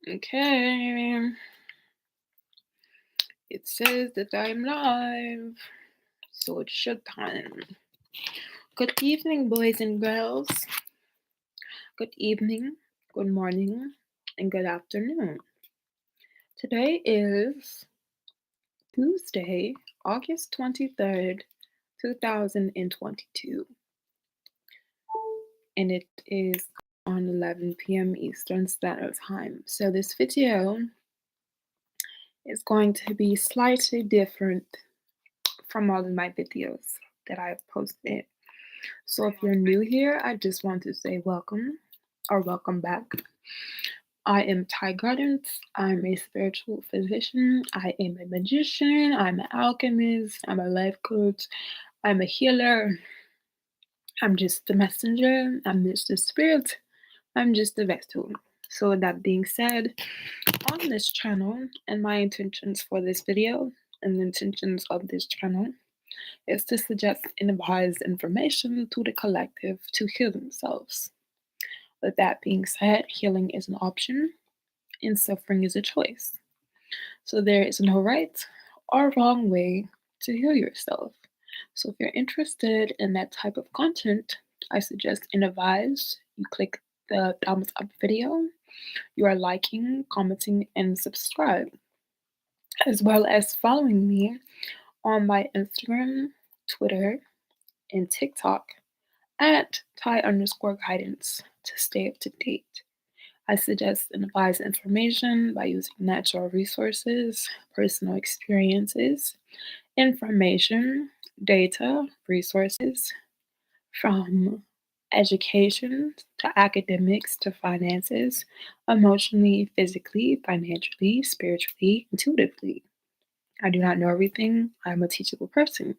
Okay, it says that I'm live, so it's showtime. Good evening, boys and girls. Good evening, good morning, and good afternoon. Today is Tuesday, August 23rd, 2022, and it is on 11 p.m. Eastern Standard Time. So, this video is going to be slightly different from all of my videos that I've posted. So if you're new here, I just want to say welcome or welcome back. I am Ty Gardens. I'm a spiritual physician. I am a magician. I'm an alchemist. I'm a life coach. I'm a healer. I'm just the messenger. I'm just the spirit. I'm just the vessel. So with that being said, on this channel and my intentions for this video and the intentions of this channel is to suggest and advise information to the collective to heal themselves. With that being said, healing is an option and suffering is a choice. So there is no right or wrong way to heal yourself. So if you're interested in that type of content, I suggest and advise you click the thumbs up video, you are liking, commenting, and subscribe, as well as following me on my Instagram, Twitter, and TikTok at Thai_guidance to stay up to date. I suggest and advise information by using natural resources, personal experiences, information, data, resources from education to academics to finances, emotionally, physically, financially, spiritually, intuitively. I do not know everything. I'm a teachable person.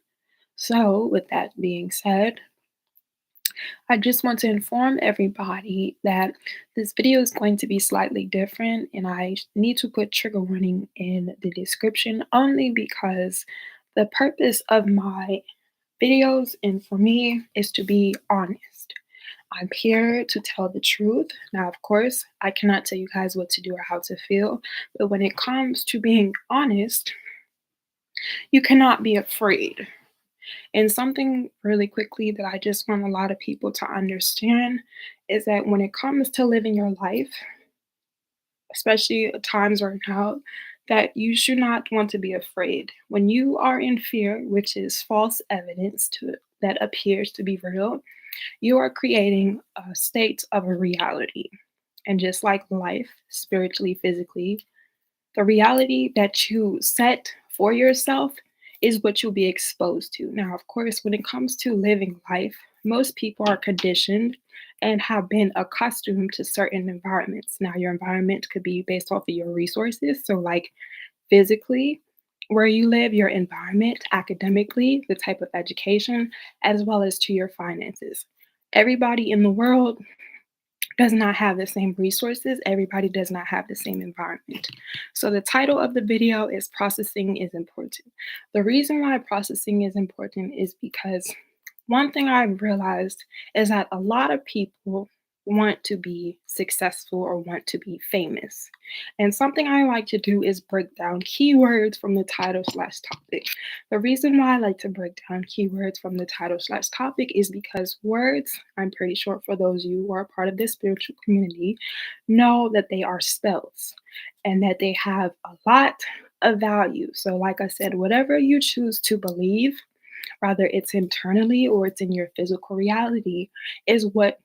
So, with that being said, I just want to inform everybody that this video is going to be slightly different, and I need to put trigger warning in the description only because the purpose of my videos and for me is to be honest. I'm here to tell the truth. Now, of course, I cannot tell you guys what to do or how to feel, but when it comes to being honest, you cannot be afraid. And something really quickly that I just want a lot of people to understand is that when it comes to living your life, especially at times right now, that you should not want to be afraid. When you are in fear, which is false evidence to that appears to be real, you are creating a state of a reality. And just like life, spiritually, physically, the reality that you set for yourself is what you'll be exposed to. Now, of course, when it comes to living life, most people are conditioned and have been accustomed to certain environments. Now, your environment could be based off of your resources. So, like physically, where you live, your environment, academically, the type of education, as well as to your finances. Everybody in the world does not have the same resources. Everybody does not have the same environment. So the title of the video is Processing is Important. The reason why processing is important is because one thing I've realized is that a lot of people want to be successful or want to be famous. And something I like to do is break down keywords from the title/topic. The reason why I like to break down keywords from the title/topic is because words, I'm pretty sure for those of you who are part of this spiritual community, know that they are spells and that they have a lot of value. So, like I said, whatever you choose to believe, whether it's internally or it's in your physical reality, is what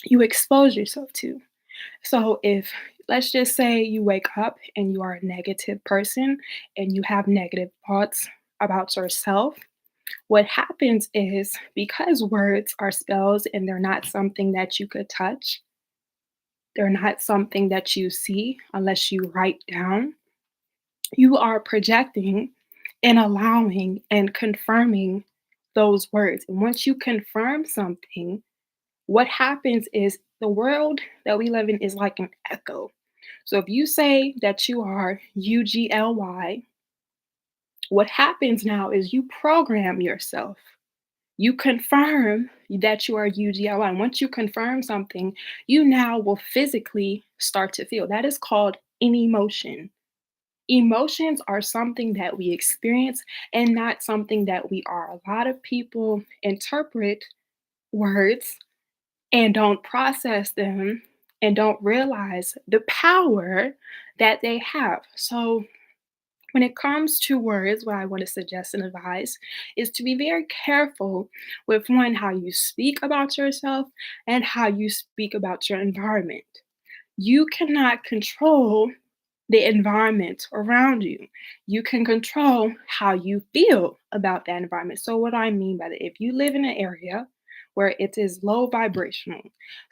you expose yourself to. So, if let's just say you wake up and you are a negative person and you have negative thoughts about yourself, what happens is because words are spells and they're not something that you could touch, they're not something that you see unless you write down, you are projecting and allowing and confirming those words. And once you confirm something, what happens is the world that we live in is like an echo. So if you say that you are UGLY, what happens now is you program yourself. You confirm that you are UGLI. Once you confirm something, you now will physically start to feel. That is called an emotion. Emotions are something that we experience and not something that we are. A lot of people interpret words and don't process them and don't realize the power that they have. So, when it comes to words, what I want to suggest and advise is to be very careful with one, how you speak about yourself and how you speak about your environment. You cannot control the environment around you. You can control how you feel about that environment. So, what I mean by that, if you live in an area where it is low vibrational,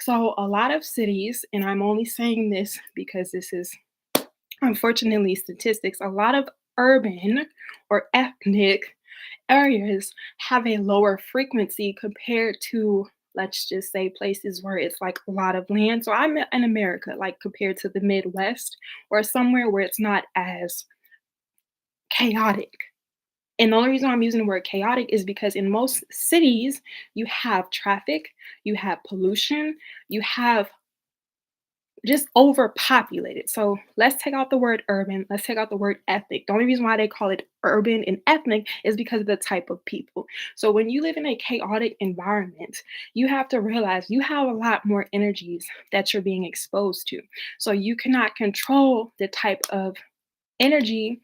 so a lot of cities, and I'm only saying this because this is unfortunately statistics, a lot of urban or ethnic areas have a lower frequency compared to, let's just say, places where it's like a lot of land. So I'm in America, like compared to the Midwest or somewhere where it's not as chaotic. And the only reason I'm using the word chaotic is because in most cities, you have traffic, you have pollution, you have just overpopulated. So let's take out the word urban, let's take out the word ethnic. The only reason why they call it urban and ethnic is because of the type of people. So when you live in a chaotic environment, you have to realize you have a lot more energies that you're being exposed to. So you cannot control the type of energy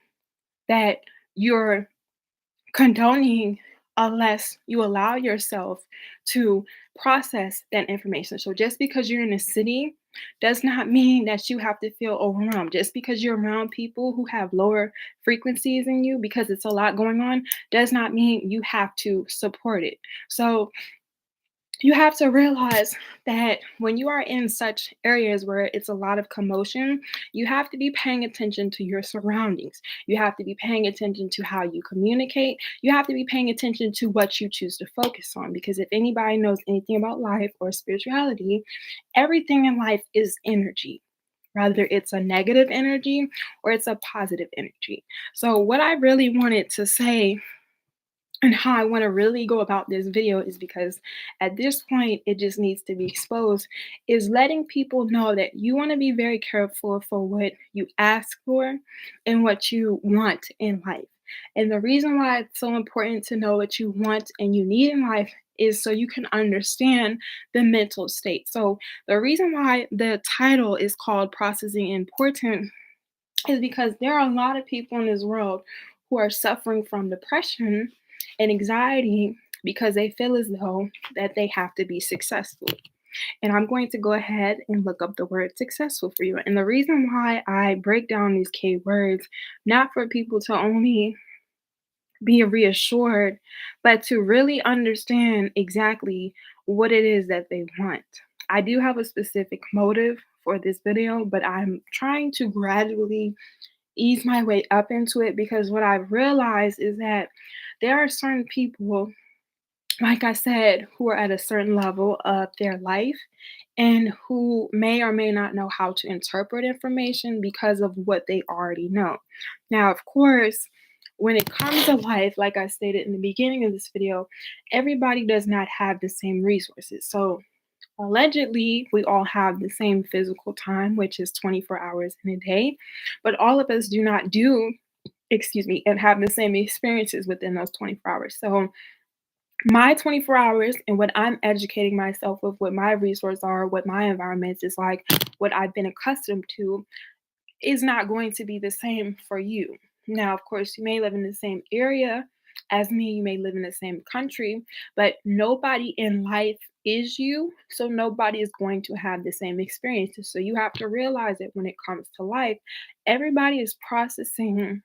that you're condoning unless you allow yourself to process that information. So just because you're in a city does not mean that you have to feel overwhelmed. Just because you're around people who have lower frequencies than you, because it's a lot going on, does not mean you have to support it. So you have to realize that when you are in such areas where it's a lot of commotion, you have to be paying attention to your surroundings. You have to be paying attention to how you communicate. You have to be paying attention to what you choose to focus on. Because if anybody knows anything about life or spirituality, everything in life is energy. Rather, it's a negative energy or it's a positive energy. So, what I really wanted to say and how I want to really go about this video is because at this point it just needs to be exposed is letting people know that you want to be very careful for what you ask for and what you want in life. And the reason why it's so important to know what you want and you need in life is so you can understand the mental state. So the reason why the title is called Processing Important is because there are a lot of people in this world who are suffering from depression and anxiety because they feel as though that they have to be successful. And I'm going to go ahead and look up the word successful for you. And the reason why I break down these key words, not for people to only be reassured, but to really understand exactly what it is that they want. I do have a specific motive for this video, but I'm trying to gradually ease my way up into it because what I've realized is that there are certain people, like I said, who are at a certain level of their life and who may or may not know how to interpret information because of what they already know. Now, of course, when it comes to life, like I stated in the beginning of this video, everybody does not have the same resources. So, allegedly, we all have the same physical time, which is 24 hours in a day, but all of us do not do, excuse me, and have the same experiences within those 24 hours. So, my 24 hours and what I'm educating myself with, what my resources are, what my environment is like, what I've been accustomed to, is not going to be the same for you. Now, of course, you may live in the same area as me, you may live in the same country, but nobody in life is you. So nobody is going to have the same experiences. So you have to realize that when it comes to life, everybody is processing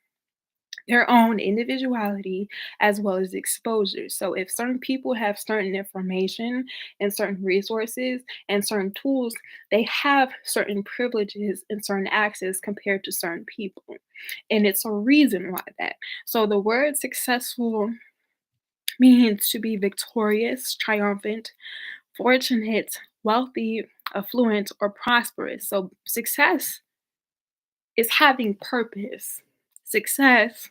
their own individuality as well as exposure. So if certain people have certain information and certain resources and certain tools, they have certain privileges and certain access compared to certain people. And it's a reason why that. So the word successful means to be victorious, triumphant, fortunate, wealthy, affluent, or prosperous. So success is having purpose. Success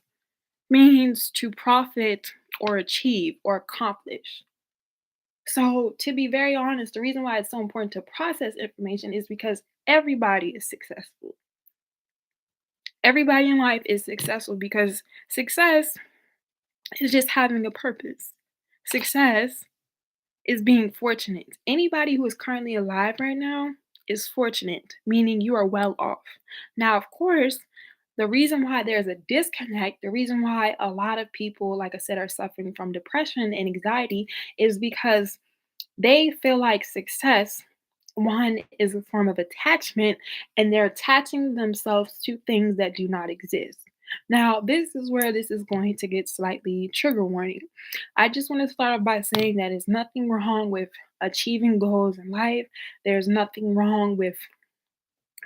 means to profit or achieve or accomplish. So, to be very honest, the reason why it's so important to process information is because everybody is successful. Everybody in life is successful because success is just having a purpose. Success is being fortunate. Anybody who is currently alive right now is fortunate, meaning you are well off. Now, of course, the reason why there's a disconnect, the reason why a lot of people, like I said, are suffering from depression and anxiety is because they feel like success, one, is a form of attachment, and they're attaching themselves to things that do not exist. Now, this is where this is going to get slightly trigger warning. I just want to start off by saying that there's nothing wrong with achieving goals in life. There's nothing wrong with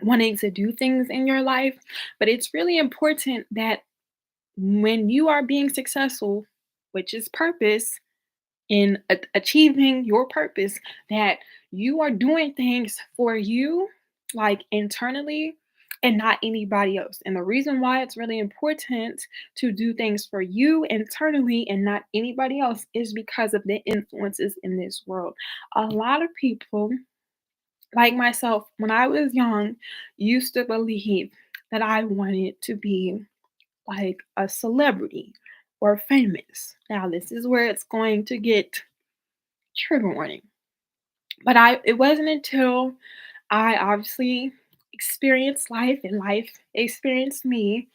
wanting to do things in your life, but it's really important that when you are being successful, which is purpose, in achieving your purpose, that you are doing things for you, like internally, and not anybody else. And the reason why it's really important to do things for you internally and not anybody else is because of the influences in this world. A lot of people, like myself, when I was young, used to believe that I wanted to be like a celebrity or famous. Now, this is where it's going to get trigger warning. But it wasn't until I obviously experienced life and life experienced me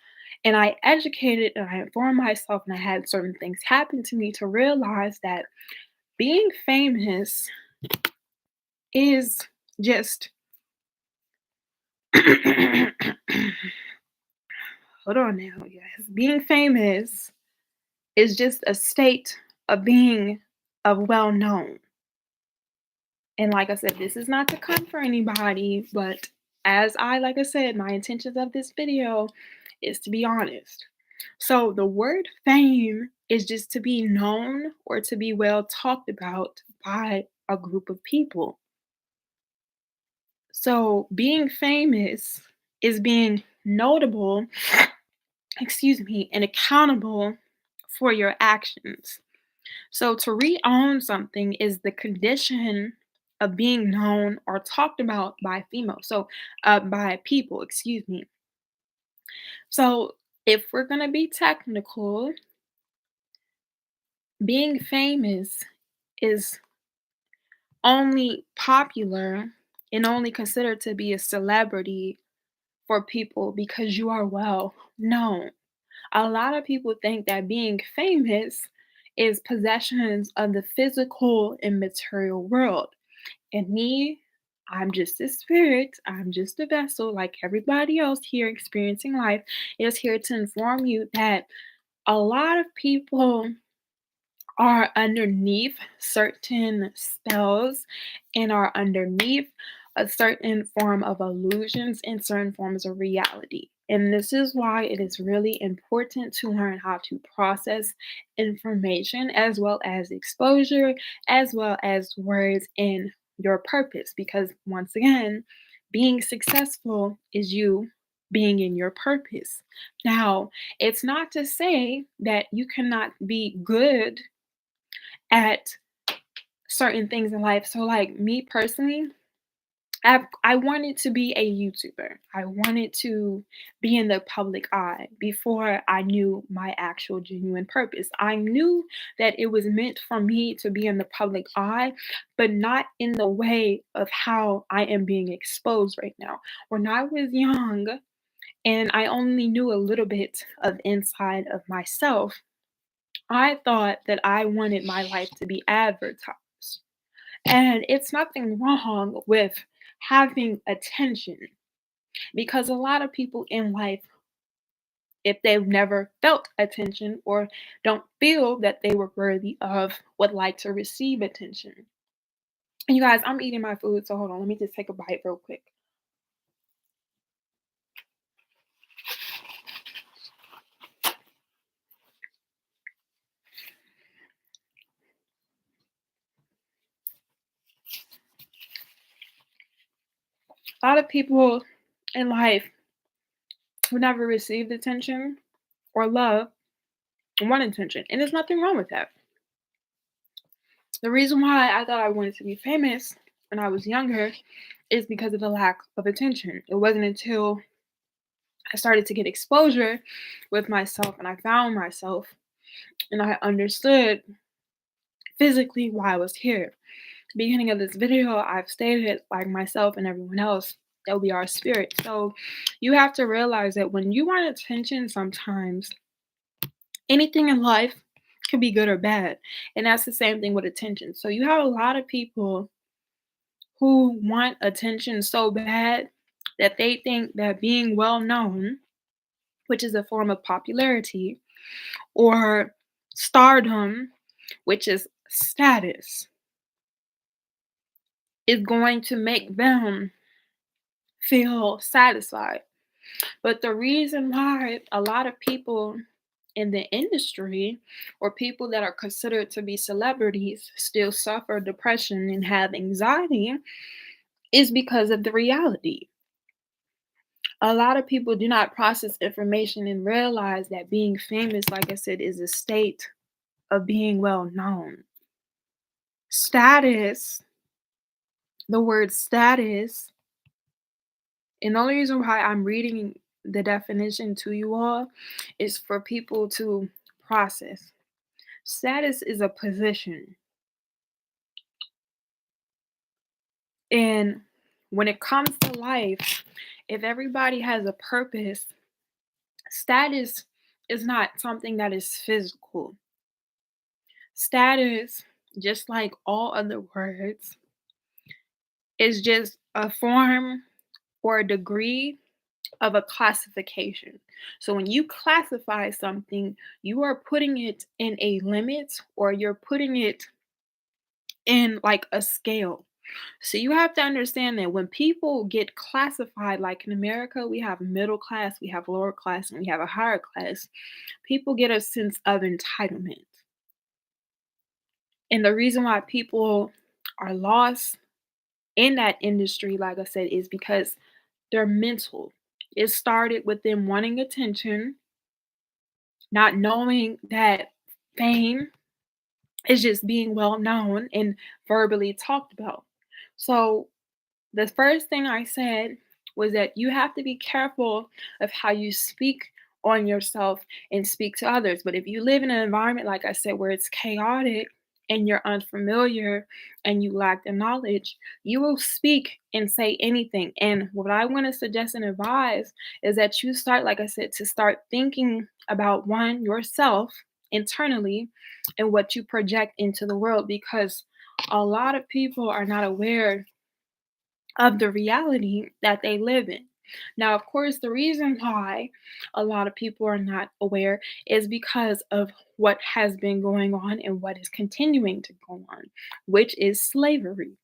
and I educated and I informed myself and I had certain things happen to me to realize that being famous is just hold on now, guys. Being famous is just a state of being of well known. And like I said, this is not to come for anybody, but like I said, my intentions of this video is to be honest. So the word fame is just to be known or to be well talked about by a group of people. So being famous is being notable, excuse me, and accountable for your actions. So to re-own something is the condition of being known or talked about by by people, excuse me. So if we're gonna be technical, being famous is only popular and only considered to be a celebrity for people because you are well known. A lot of people think that being famous is possessions of the physical and material world. And me, I'm just a spirit, I'm just a vessel, like everybody else here experiencing life, is here to inform you that a lot of people are underneath certain spells and are underneath a certain form of illusions and certain forms of reality. And this is why it is really important to learn how to process information as well as exposure, as well as words in your purpose. Because once again, being successful is you being in your purpose. Now, it's not to say that you cannot be good at certain things in life. So, like me personally, I wanted to be a YouTuber. I wanted to be in the public eye before I knew my actual genuine purpose. I knew that it was meant for me to be in the public eye, but not in the way of how I am being exposed right now. When I was young and I only knew a little bit of inside of myself, I thought that I wanted my life to be advertised. And it's nothing wrong with having attention because a lot of people in life, if they've never felt attention or don't feel that they were worthy of, would like to receive attention. And you guys, I'm eating my food, so hold on, let me just take a bite real quick. A lot of people in life who never received attention or love want attention, and there's nothing wrong with that. The reason why I thought I wanted to be famous when I was younger is because of the lack of attention. It wasn't until I started to get exposure with myself and I found myself and I understood physically why I was here. Beginning of this video, I've stated, like myself and everyone else, that we are spirit. So you have to realize that when you want attention, sometimes anything in life can be good or bad. And that's the same thing with attention. So you have a lot of people who want attention so bad that they think that being well known, which is a form of popularity, or stardom, which is status, is going to make them feel satisfied. But the reason why a lot of people in the industry or people that are considered to be celebrities still suffer depression and have anxiety is because of the reality. A lot of people do not process information and realize that being famous, like I said, is a state of being well known. Status, the word status, and the only reason why I'm reading the definition to you all is for people to process. Status is a position. And when it comes to life, if everybody has a purpose, status is not something that is physical. Status, just like all other words, is just a form or a degree of a classification. So when you classify something, you are putting it in a limit or you're putting it in like a scale. So you have to understand that when people get classified, like in America, we have middle class, we have lower class, and we have a higher class, people get a sense of entitlement. And the reason why people are lost in that industry, like I said, is because they're mental. It started with them wanting attention, not knowing that fame is just being well known and verbally talked about. So the first thing I said was that you have to be careful of how you speak on yourself and speak to others. But if you live in an environment, like I said, where it's chaotic and you're unfamiliar and you lack the knowledge, you will speak and say anything. And what I want to suggest and advise is that you start, like I said, to start thinking about one, yourself internally and what you project into the world because a lot of people are not aware of the reality that they live in. Now, of course, the reason why a lot of people are not aware is because of what has been going on and what is continuing to go on, which is slavery.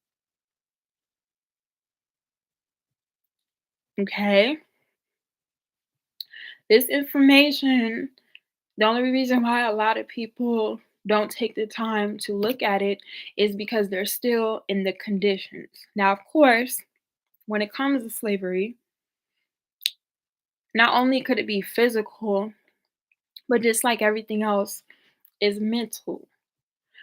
Okay? This information, the only reason why a lot of people don't take the time to look at it is because they're still in the conditions. Now, of course, when it comes to slavery, not only could it be physical, but just like everything else, is mental.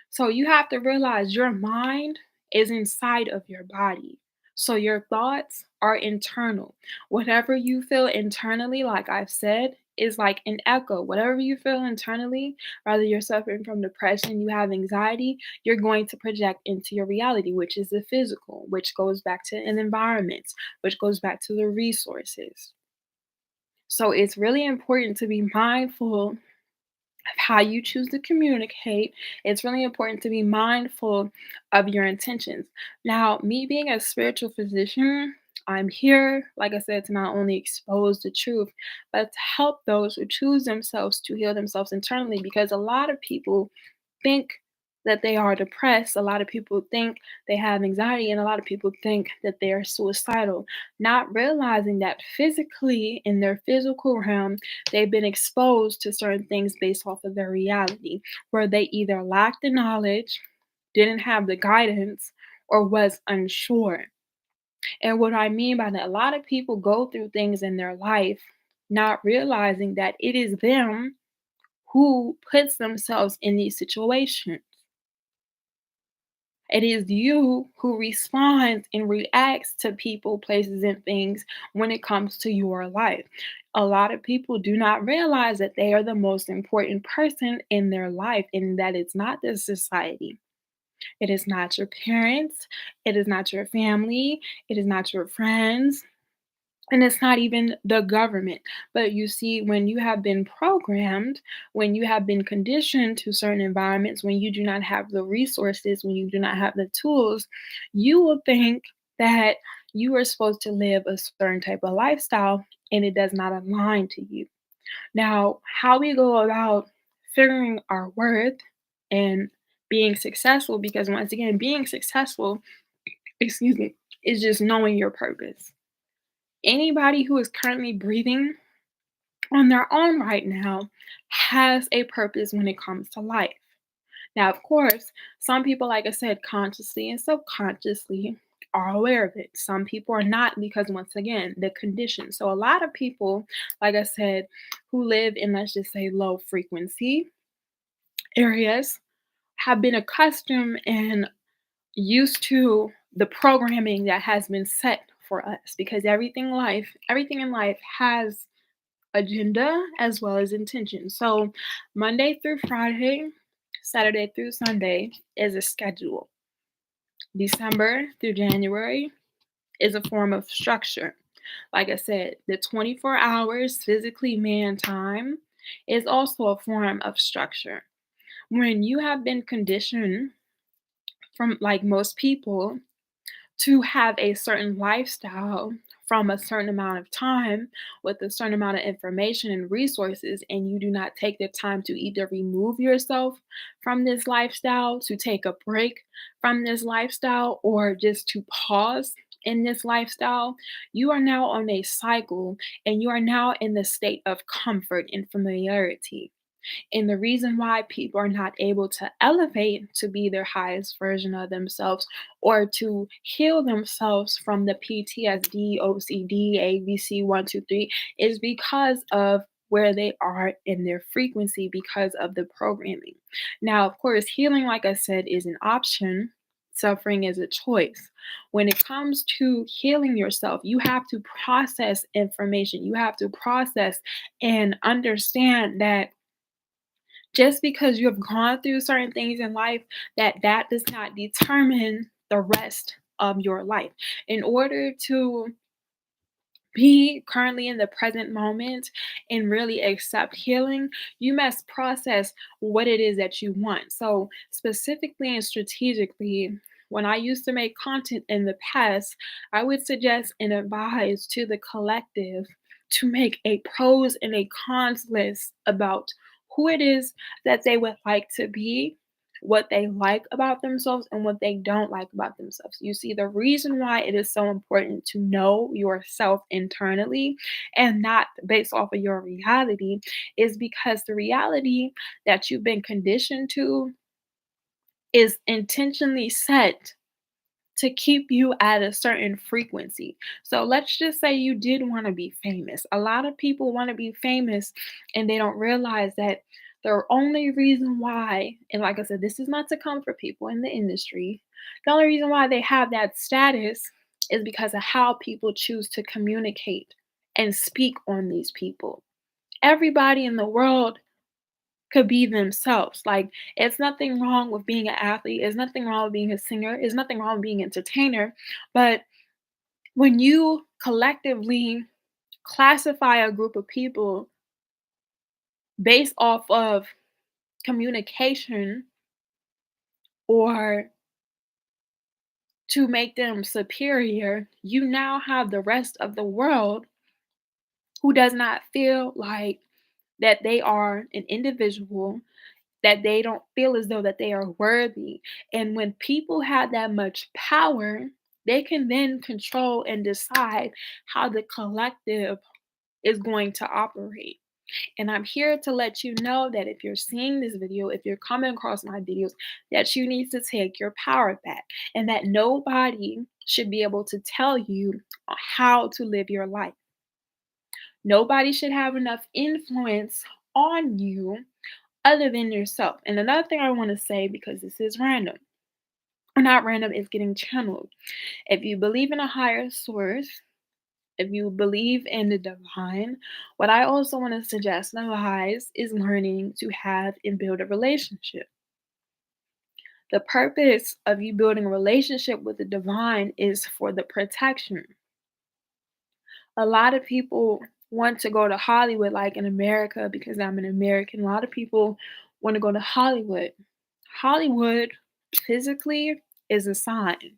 So you have to realize your mind is inside of your body. So your thoughts are internal. Whatever you feel internally, like I've said, is like an echo. Whatever you feel internally, whether you're suffering from depression, you have anxiety, you're going to project into your reality, which is the physical, which goes back to an environment, which goes back to the resources. So it's really important to be mindful of how you choose to communicate. It's really important to be mindful of your intentions. Now, me being a spiritual physician, I'm here, like I said, to not only expose the truth, but to help those who choose themselves to heal themselves internally because a lot of people think that they are depressed. A lot of people think they have anxiety, and a lot of people think that they are suicidal, not realizing that physically, in their physical realm, they've been exposed to certain things based off of their reality, where they either lacked the knowledge, didn't have the guidance, or was unsure. And what I mean by that, a lot of people go through things in their life not realizing that it is them who puts themselves in these situations. It is you who responds and reacts to people, places, and things when it comes to your life. A lot of people do not realize that they are the most important person in their life and that it's not the society. It is not your parents. It is not your family. It is not your friends. And it's not even the government. But you see, when you have been programmed, when you have been conditioned to certain environments, when you do not have the resources, when you do not have the tools, you will think that you are supposed to live a certain type of lifestyle and it does not align to you. Now, how we go about figuring our worth and being successful, because once again, being successful, excuse me, is just knowing your purpose. Anybody who is currently breathing on their own right now has a purpose when it comes to life. Now, of course, some people, like I said, consciously and subconsciously are aware of it. Some people are not because, once again, the condition. So, a lot of people, like I said, who live in, let's just say, low frequency areas have been accustomed and used to the programming that has been set for us because everything in life has agenda as well as intention. So Monday through Friday, Saturday through Sunday is a schedule. December through January is a form of structure. Like I said, the 24 hours physically man time is also a form of structure. When you have been conditioned from like most people to have a certain lifestyle from a certain amount of time with a certain amount of information and resources, and you do not take the time to either remove yourself from this lifestyle, to take a break from this lifestyle, or just to pause in this lifestyle, you are now on a cycle and you are now in the state of comfort and familiarity. And the reason why people are not able to elevate to be their highest version of themselves or to heal themselves from the PTSD, OCD, ABC 123 is because of where they are in their frequency because of the programming. Now, of course, healing, like I said, is an option. Suffering is a choice. When it comes to healing yourself, you have to process information. You have to process and understand that just because you have gone through certain things in life, that does not determine the rest of your life. In order to be currently in the present moment and really accept healing, you must process what it is that you want. So, specifically and strategically, when I used to make content in the past, I would suggest and advise to the collective to make a pros and a cons list about who it is that they would like to be, what they like about themselves and what they don't like about themselves. You see, the reason why it is so important to know yourself internally and not based off of your reality is because the reality that you've been conditioned to is intentionally set to keep you at a certain frequency. So let's just say you did want to be famous. A lot of people want to be famous and they don't realize that the only reason why, and like I said, this is not to comfort people in the industry, the only reason why they have that status is because of how people choose to communicate and speak on these people. Everybody in the world could be themselves. Like, it's nothing wrong with being an athlete. It's nothing wrong with being a singer. It's nothing wrong with being an entertainer. But when you collectively classify a group of people based off of communication or to make them superior, you now have the rest of the world who does not feel like that they are an individual, that they don't feel as though that they are worthy. And when people have that much power, they can then control and decide how the collective is going to operate. And I'm here to let you know that if you're seeing this video, if you're coming across my videos, that you need to take your power back and that nobody should be able to tell you how to live your life. Nobody should have enough influence on you other than yourself. And another thing I want to say, because this is random, not random, it's getting channeled. If you believe in a higher source, if you believe in the divine, what I also want to suggest, guys, is learning to have and build a relationship. The purpose of you building a relationship with the divine is for the protection. A lot of people want to go to Hollywood, like in America, because I'm an American. A lot of people want to go to Hollywood. Hollywood physically is a sign.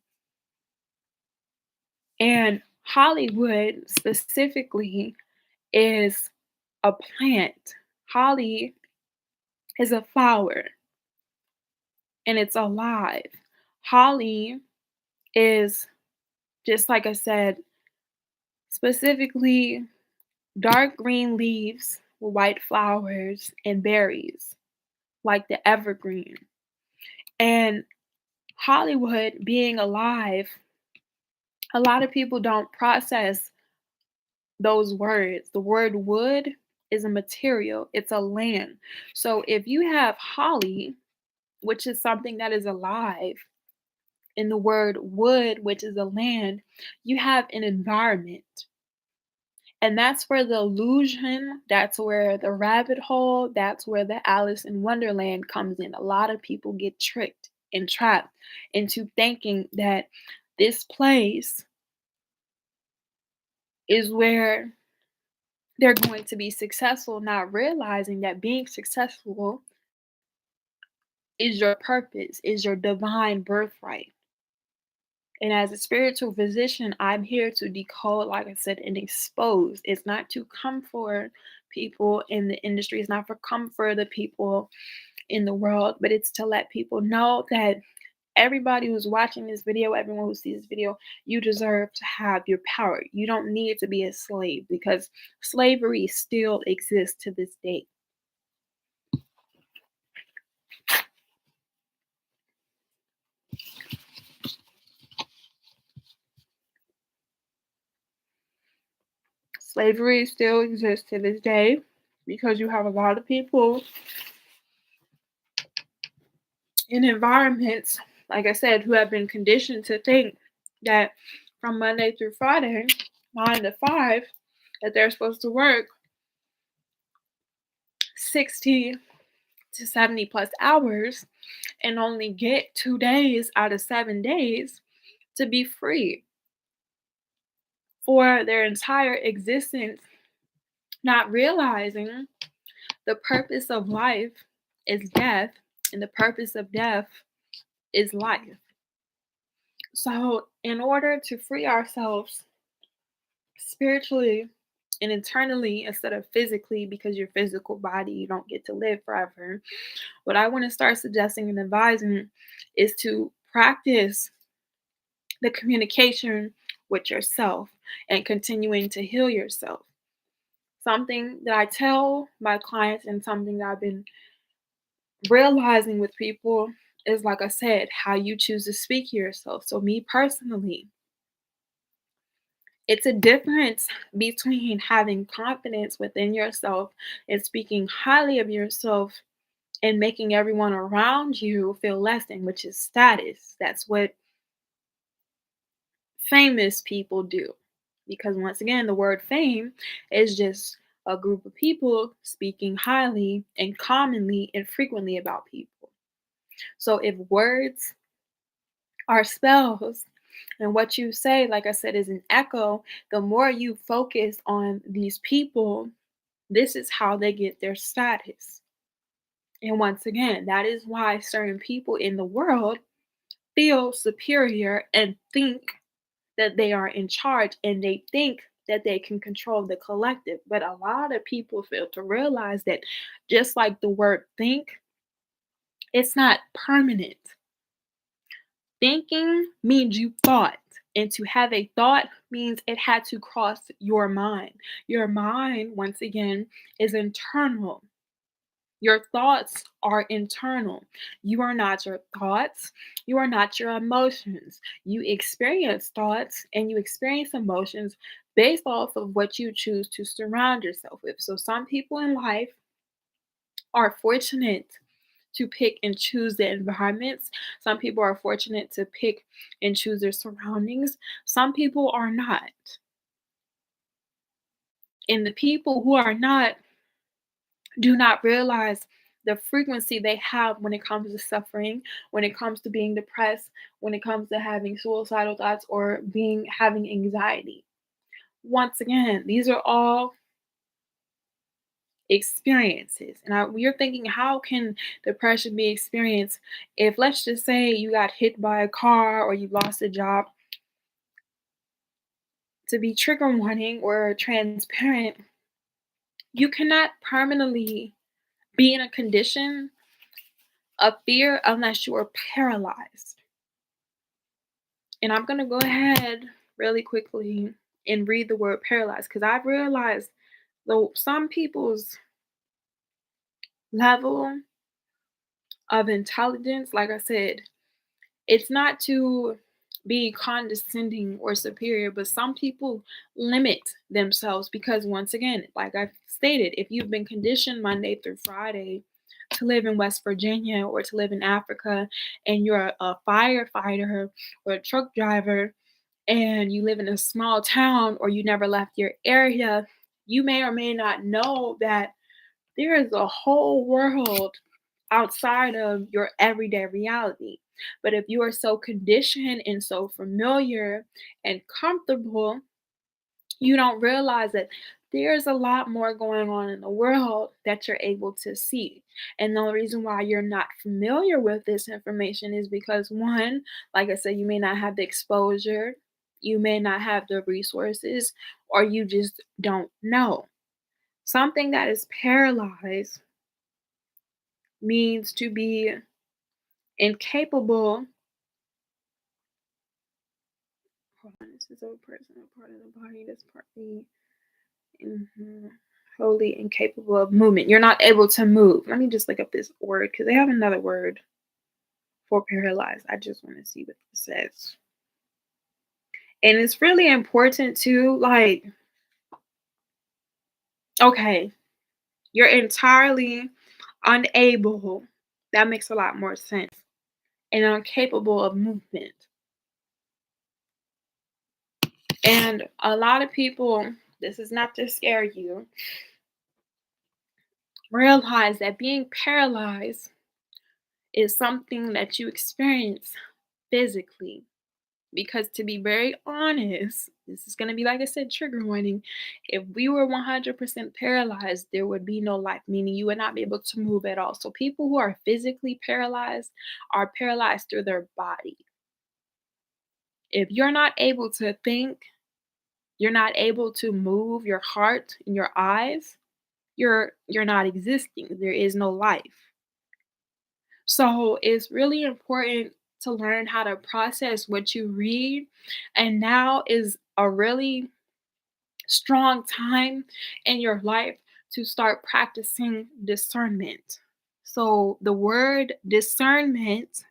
And Hollywood specifically is a plant. Holly is a flower and it's alive. Holly is, just like I said, specifically dark green leaves with white flowers and berries, like the evergreen. And Hollywood being alive, a lot of people don't process those words. The word wood is a material, it's a land. So if you have holly, which is something that is alive, in the word wood, which is a land, you have an environment. And that's where the illusion, that's where the rabbit hole, that's where the Alice in Wonderland comes in. A lot of people get tricked and trapped into thinking that this place is where they're going to be successful, not realizing that being successful is your purpose, is your divine birthright. And as a spiritual physician, I'm here to decode, like I said, and expose. It's not to comfort people in the industry, it's not for comfort the people in the world, but it's to let people know that everybody who's watching this video, everyone who sees this video, you deserve to have your power. You don't need to be a slave because slavery still exists to this day. Slavery still exists to this day because you have a lot of people in environments, like I said, who have been conditioned to think that from Monday through Friday, 9 to 5, that they're supposed to work 60 to 70 plus hours and only get 2 days out of 7 days to be free for their entire existence, not realizing the purpose of life is death and the purpose of death is life. So, in order to free ourselves spiritually and internally instead of physically, because your physical body, you don't get to live forever, what I want to start suggesting and advising is to practice the communication with yourself and continuing to heal yourself. Something that I tell my clients and something that I've been realizing with people is, like I said, how you choose to speak to yourself. So, me personally, it's a difference between having confidence within yourself and speaking highly of yourself and making everyone around you feel less than, which is status. That's what famous people do. Because once again, the word fame is just a group of people speaking highly and commonly and frequently about people. So if words are spells and what you say, like I said, is an echo, the more you focus on these people, this is how they get their status. And once again, that is why certain people in the world feel superior and think that they are in charge and they think that they can control the collective. But a lot of people fail to realize that just like the word think, it's not permanent. Thinking means you thought, and to have a thought means it had to cross your mind. Your mind, once again, is internal. Your thoughts are internal. You are not your thoughts. You are not your emotions. You experience thoughts and you experience emotions based off of what you choose to surround yourself with. So, some people in life are fortunate to pick and choose the environments. Some people are fortunate to pick and choose their surroundings. Some people are not. And the people who are not do not realize the frequency they have when it comes to suffering, when it comes to being depressed, when it comes to having suicidal thoughts or being having anxiety. Once again, these are all experiences. And you're thinking, how can depression be experienced if, let's just say, you got hit by a car or you lost a job? To be trigger warning or transparent, you cannot permanently be in a condition of fear unless you are paralyzed. And I'm going to go ahead really quickly and read the word paralyzed because I've realized though some people's level of intelligence, like I said, it's not to be condescending or superior, but some people limit themselves because, once again, like I stated, if you've been conditioned Monday through Friday to live in West Virginia or to live in Africa, and you're a firefighter or a truck driver, and you live in a small town or you never left your area, you may or may not know that there is a whole world outside of your everyday reality. But if you are so conditioned and so familiar and comfortable, you don't realize that there's a lot more going on in the world that you're able to see. And the only reason why you're not familiar with this information is because, one, like I said, you may not have the exposure, you may not have the resources, or you just don't know. Something that is paralyzed means to be incapable. Hold on, this is a person, a part of the body that's partly wholly incapable of movement. You're not able to move. Let me just look up this word because they have another word for paralyzed. I just want to see what it says. And it's really important to, like, okay, you're entirely unable. That makes a lot more sense. And incapable of movement. And a lot of people, this is not to scare you, realize that being paralyzed is something that you experience physically. Because, to be very honest, this is going to be, like I said, trigger warning. If we were 100% paralyzed, there would be no life, meaning you would not be able to move at all. So people who are physically paralyzed are paralyzed through their body. If you're not able to think, you're not able to move your heart and your eyes, you're not existing. There is no life. So it's really important to learn how to process what you read. And now is a really strong time in your life to start practicing discernment. So the word discernment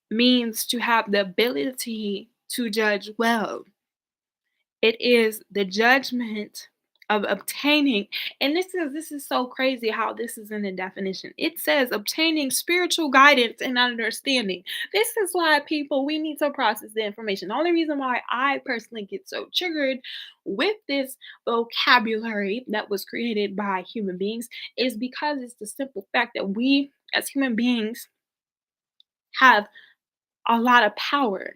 means to have the ability to judge well. It is the judgment of obtaining, and this is so crazy how this is in the definition. It says obtaining spiritual guidance and understanding. This is why, people, we need to process the information. The only reason why I personally get so triggered with this vocabulary that was created by human beings is because it's the simple fact that we as human beings have a lot of power.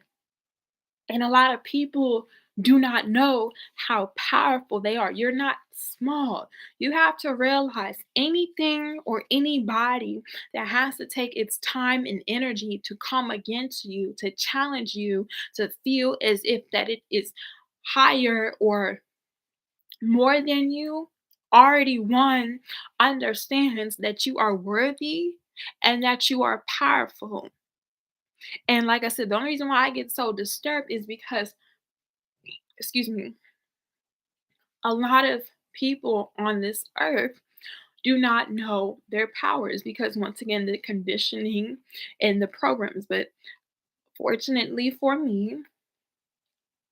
And a lot of people do not know how powerful they are. You're not small. You have to realize anything or anybody that has to take its time and energy to come against you, to challenge you, to feel as if that it is higher or more than you, already one understands that you are worthy and that you are powerful. And like I said, the only reason why I get so disturbed is because, excuse me, a lot of people on this earth do not know their powers because, once again, the conditioning and the programs. But fortunately for me,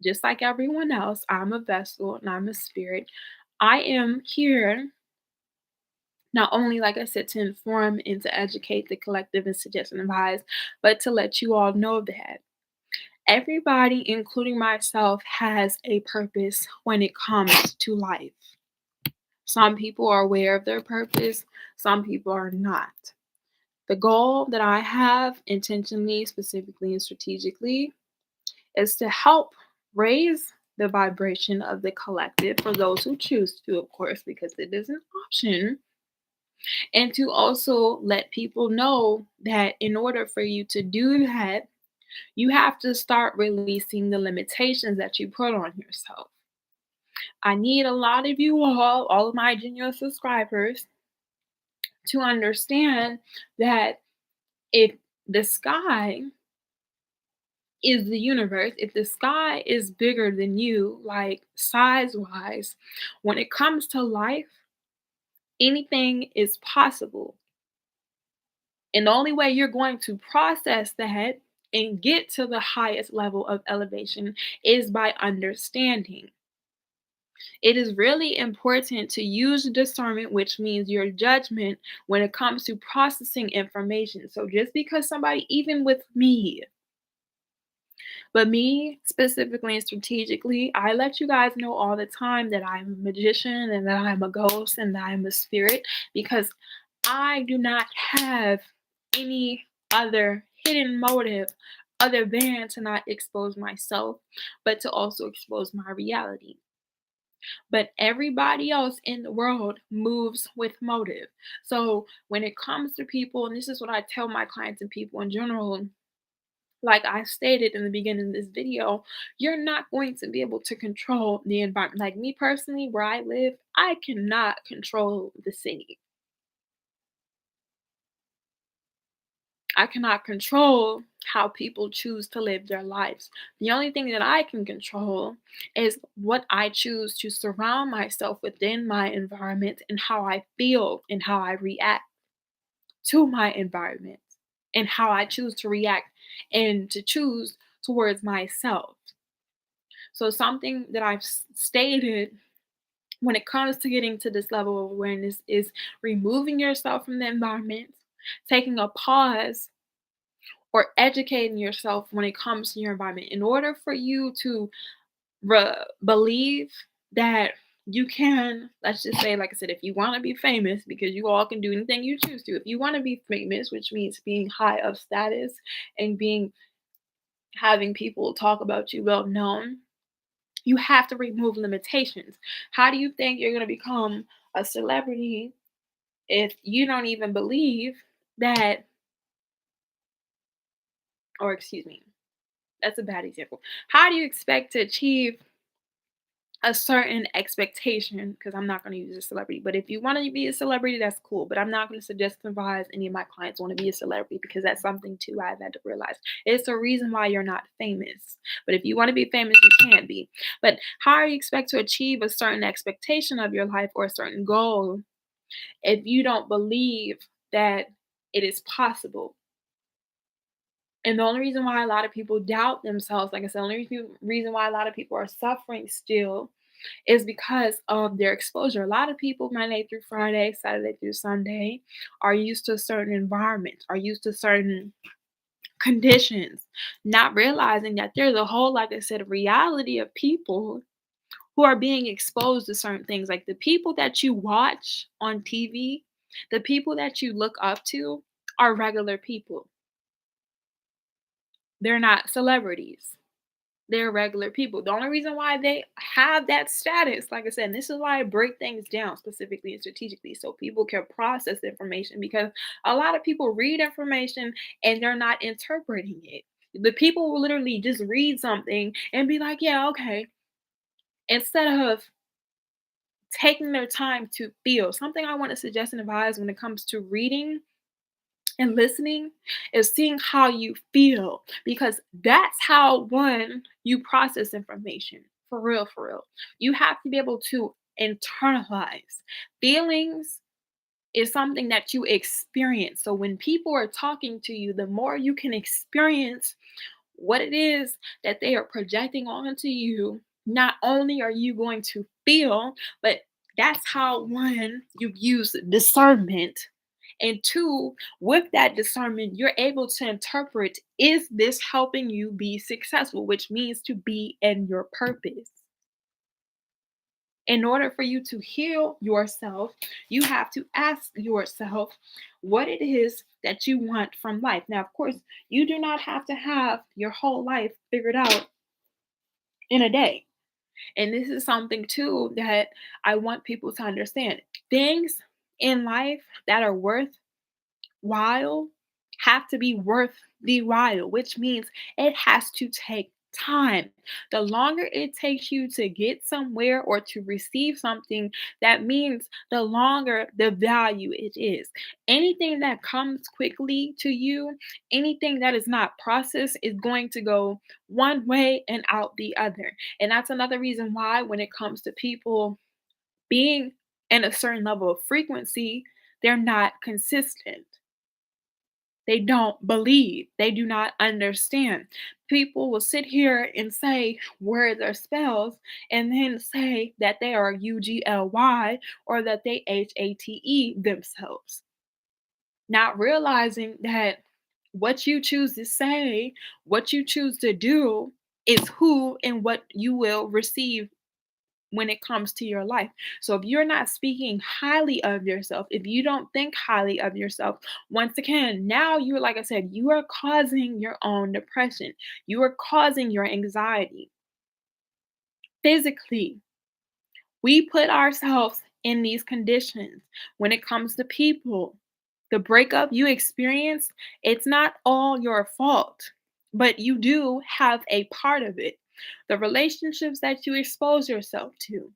just like everyone else, I'm a vessel and I'm a spirit. I am here not only, like I said, to inform and to educate the collective and suggest and advise, but to let you all know that everybody, including myself, has a purpose when it comes to life. Some people are aware of their purpose, some people are not. The goal that I have intentionally, specifically, and strategically is to help raise the vibration of the collective for those who choose to, of course, because it is an option, and to also let people know that in order for you to do that, you have to start releasing the limitations that you put on yourself. I need a lot of you all of my genuine subscribers, to understand that if the sky is the universe, if the sky is bigger than you, like size wise, when it comes to life, anything is possible. And the only way you're going to process that and get to the highest level of elevation is by understanding. It is really important to use discernment, which means your judgment, when it comes to processing information. So just because somebody, even with me, but me specifically and strategically, I let you guys know all the time that I'm a magician and that I'm a ghost and that I'm a spirit, because I do not have any other hidden motive other than to not expose myself, but to also expose my reality. But everybody else in the world moves with motive. So when it comes to people, and this is what I tell my clients and people in general, like I stated in the beginning of this video, you're not going to be able to control the environment. Like me personally, where I live, I cannot control the city. I cannot control how people choose to live their lives. The only thing that I can control is what I choose to surround myself within my environment, and how I feel and how I react to my environment, and how I choose to react and to choose towards myself. So, something that I've stated when it comes to getting to this level of awareness is removing yourself from the environment, taking a pause, or educating yourself when it comes to your environment. In order for you to believe that you can, let's just say, like I said, if you want to be famous, because you all can do anything you choose to, if you want to be famous, which means being high of status and being having people talk about you well known, you have to remove limitations. How do you think you're going to become a celebrity if you don't even believe that, or excuse me, that's a bad example. How do you expect to achieve a certain expectation? Because I'm not going to use a celebrity, but if you want to be a celebrity, that's cool. But I'm not going to suggest and advise any of my clients want to be a celebrity, because that's something too I've had to realize. It's a reason why you're not famous. But if you want to be famous, you can be. But how do you expect to achieve a certain expectation of your life or a certain goal if you don't believe that it is possible? And the only reason why a lot of people doubt themselves, like I said, the only reason why a lot of people are suffering still is because of their exposure. A lot of people, Monday through Friday, Saturday through Sunday, are used to a certain environment, are used to certain conditions, not realizing that there's a whole, like I said, reality of people who are being exposed to certain things. Like the people that you watch on TV, the people that you look up to are regular people. They're not celebrities. They're regular people. The only reason why they have that status, like I said, and this is why I break things down specifically and strategically so people can process information, because a lot of people read information and they're not interpreting it. The people will literally just read something and be like, yeah, okay, instead of taking their time to feel. Something I want to suggest and advise when it comes to reading and listening is seeing how you feel, because that's how, one, you process information. For real, you have to be able to internalize feelings. Is something that you experience. So when people are talking to you, the more you can experience what it is that they are projecting onto you, not only are you going to feel, but That's how, one, you use discernment, and two, with that discernment, you're able to interpret, is this helping you be successful, which means to be in your purpose. In order for you to heal yourself, you have to ask yourself what it is that you want from life. Now, of course, you do not have to have your whole life figured out in a day. And this is something too that I want people to understand. Things in life that are worthwhile have to be worth the while, which means it has to take time. The longer it takes you to get somewhere or to receive something, that means the longer the value it is. Anything that comes quickly to you, anything that is not processed, is going to go one way and out the other. And that's another reason why, when it comes to people being in a certain level of frequency, they're not consistent. They don't believe. They do not understand. People will sit here and say words or spells and then say that they are UGLY or that they HATE themselves, not realizing that what you choose to say, what you choose to do, is who and what you will receive when it comes to your life. So if you're not speaking highly of yourself, if you don't think highly of yourself, once again, now you're, like I said, you are causing your own depression. You are causing your anxiety. Physically, we put ourselves in these conditions. When it comes to people, the breakup you experienced, it's not all your fault, but you do have a part of it. The relationships that you expose yourself to,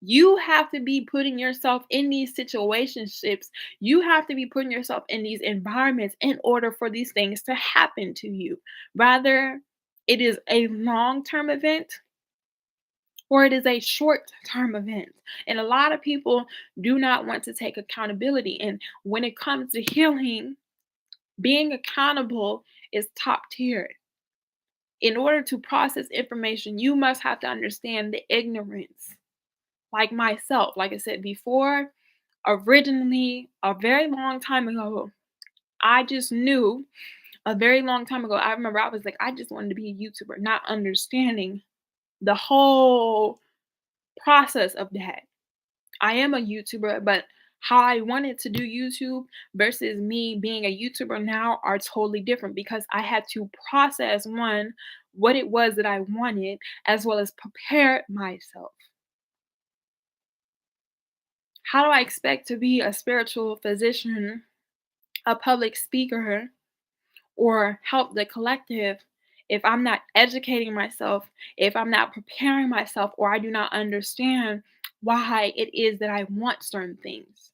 you have to be putting yourself in these situationships. You have to be putting yourself in these environments in order for these things to happen to you. Rather, it is a long term event or it is a short term event. And a lot of people do not want to take accountability. And when it comes to healing, being accountable is top tier. In order to process information, you must have to understand the ignorance. Like myself, like I said before, originally, a very long time ago, I just knew a very long time ago. I remember I was like, I just wanted to be a YouTuber, not understanding the whole process of that. I am a YouTuber, but how I wanted to do YouTube versus me being a YouTuber now are totally different, because I had to process, one, what it was that I wanted, as well as prepare myself. How do I expect to be a spiritual physician, a public speaker, or help the collective if I'm not educating myself, if I'm not preparing myself, or I do not understand why it is that I want certain things?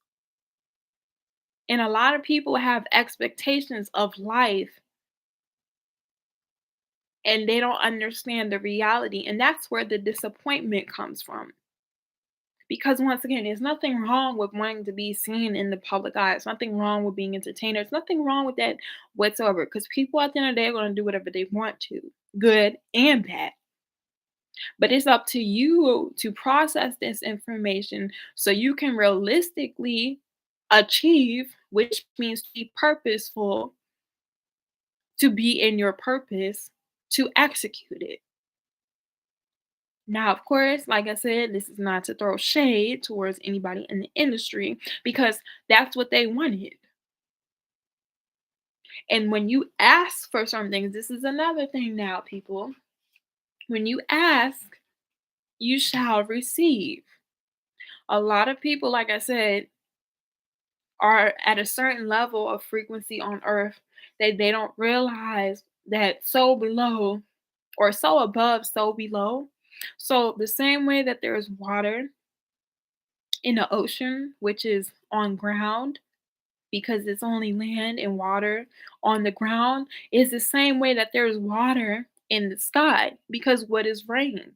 And a lot of people have expectations of life and they don't understand the reality. And that's where the disappointment comes from. Because once again, there's nothing wrong with wanting to be seen in the public eye. There's nothing wrong with being entertained. There's nothing wrong with that whatsoever. Because people at the end of the day are going to do whatever they want to, good and bad. But it's up to you to process this information so you can realistically achieve, which means to be purposeful, to be in your purpose, to execute it. Now, of course, like I said, this is not to throw shade towards anybody in the industry, because that's what they wanted. And when you ask for some things, this is another thing now, people. When you ask, you shall receive. A lot of people, like I said, are at a certain level of frequency on earth that they don't realize that so below, or so above, so below. So, the same way that there is water in the ocean, which is on ground, because it's only land and water on the ground, is the same way that there's water in the sky. Because what is rain?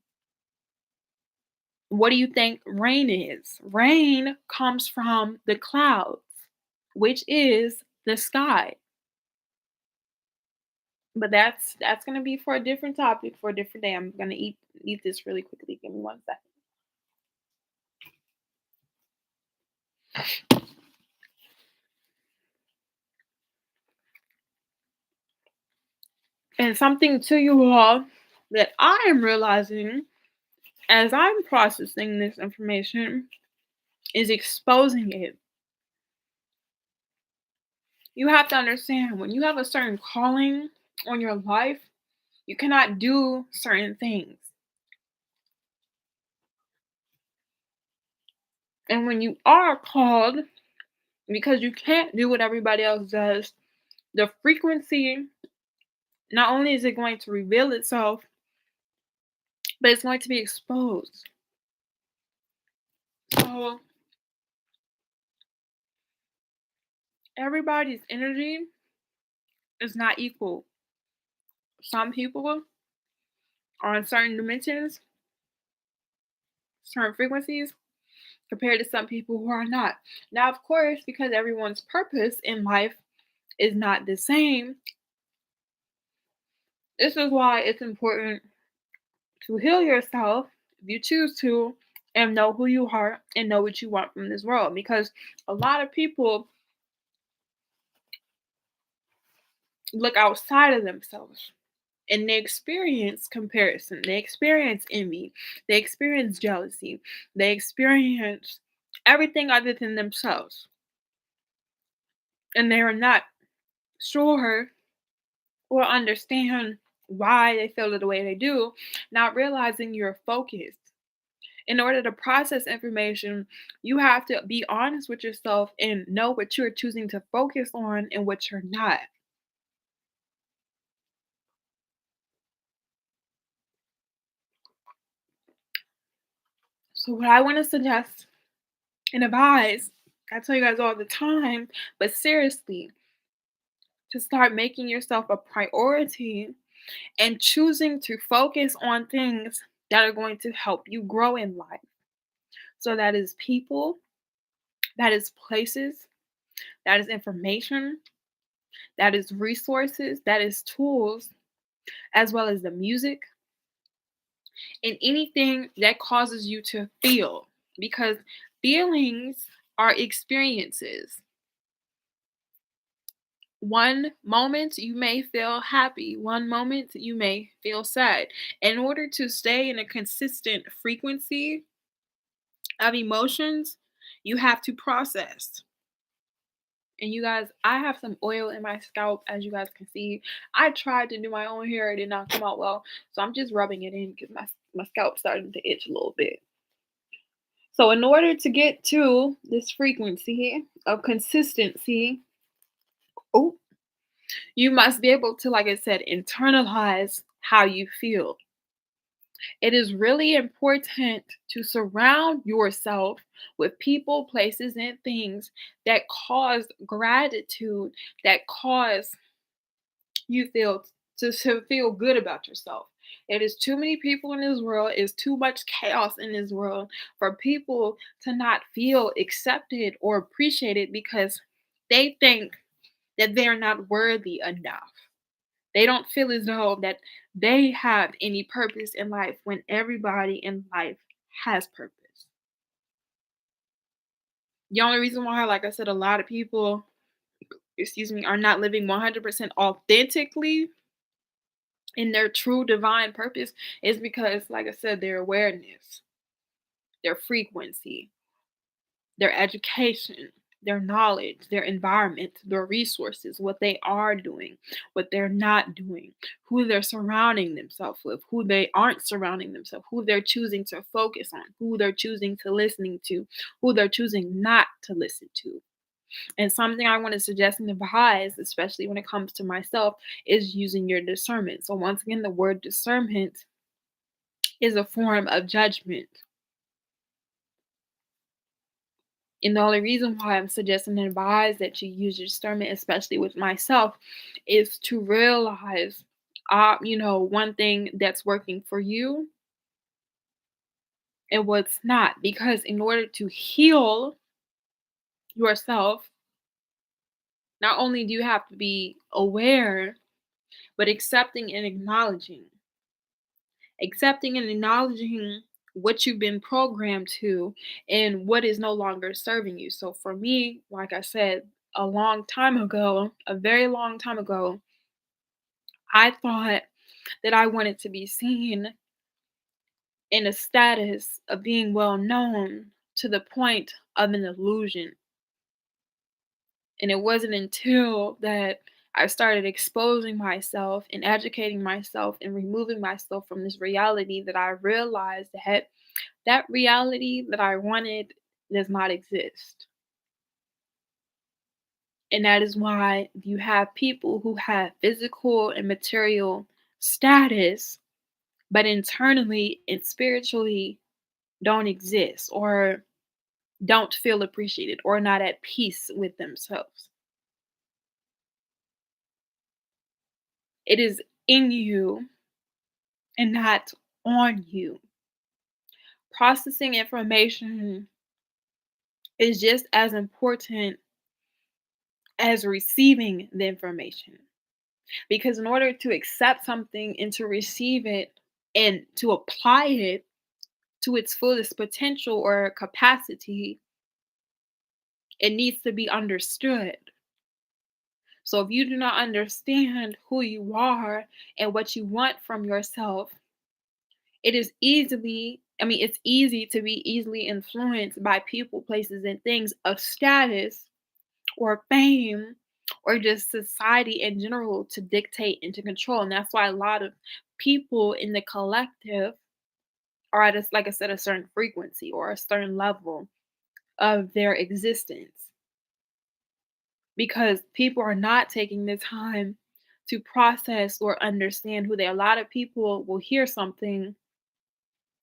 What do you think rain is? Rain comes from the clouds, which is the sky. But that's gonna be for a different topic for a different day. I'm gonna eat this really quickly. Give me 1 second. And something to you all that I am realizing as I'm processing this information is exposing it. You have to understand when you have a certain calling on your life, you cannot do certain things. And when you are called, because you can't do what everybody else does, the frequency, not only is it going to reveal itself, but it's going to be exposed. So everybody's energy is not equal. Some people are on certain dimensions, certain frequencies, compared to some people who are not. Now, of course, because everyone's purpose in life is not the same, this is why it's important to heal yourself if you choose to, and know who you are and know what you want from this world. Because a lot of people look outside of themselves and they experience comparison, they experience envy, they experience jealousy, they experience everything other than themselves. And they are not sure or understand why they feel the way they do, not realizing you're focused. In order to process information, you have to be honest with yourself and know what you're choosing to focus on and what you're not. So, what I want to suggest and advise, I tell you guys all the time, but seriously, to start making yourself a priority and choosing to focus on things that are going to help you grow in life. So, that is people, that is places, that is information, that is resources, that is tools, as well as the music and anything that causes you to feel. Because feelings are experiences. One moment you may feel happy, one moment you may feel sad. In order to stay in a consistent frequency of emotions, you have to process. And you guys, I have some oil in my scalp, as you guys can see. I tried to do my own hair, it did not come out well. So I'm just rubbing it in because my scalp's starting to itch a little bit. So in order to get to this frequency of consistency, oh, you must be able to, like I said, internalize how you feel. It is really important to surround yourself with people, places, and things that cause gratitude, that cause you to feel good about yourself. It is too many people in this world, it's too much chaos in this world for people to not feel accepted or appreciated because they think that they're not worthy enough. They don't feel as though that they have any purpose in life when everybody in life has purpose. The only reason why, like I said, a lot of people, excuse me, are not living 100% authentically in their true divine purpose is because, like I said, their awareness, their frequency, their education, their knowledge, their environment, their resources, what they are doing, what they're not doing, who they're surrounding themselves with, who they aren't surrounding themselves, who they're choosing to focus on, who they're choosing to listening to, who they're choosing not to listen to. And something I want to suggest and advise, especially when it comes to myself, is using your discernment. So once again, the word discernment is a form of judgment. And the only reason why I'm suggesting and advise that you use your discernment, especially with myself, is to realize, one thing that's working for you and what's not. Because in order to heal yourself, not only do you have to be aware, but accepting and acknowledging what you've been programmed to and what is no longer serving you. So for me, like I said, a long time ago, a very long time ago, I thought that I wanted to be seen in a status of being well known to the point of an illusion. And it wasn't until that I started exposing myself and educating myself and removing myself from this reality that I realized that that reality that I wanted does not exist. And that is why you have people who have physical and material status, but internally and spiritually don't exist or don't feel appreciated or not at peace with themselves. It is in you and not on you. Processing information is just as important as receiving the information. Because in order to accept something and to receive it and to apply it to its fullest potential or capacity, it needs to be understood. So if you do not understand who you are and what you want from yourself, it's easy to be easily influenced by people, places, and things of status or fame or just society in general to dictate and to control. And that's why a lot of people in the collective are at a, like I said, a certain frequency or a certain level of their existence because people are not taking the time to process or understand who they are. A lot of people will hear something,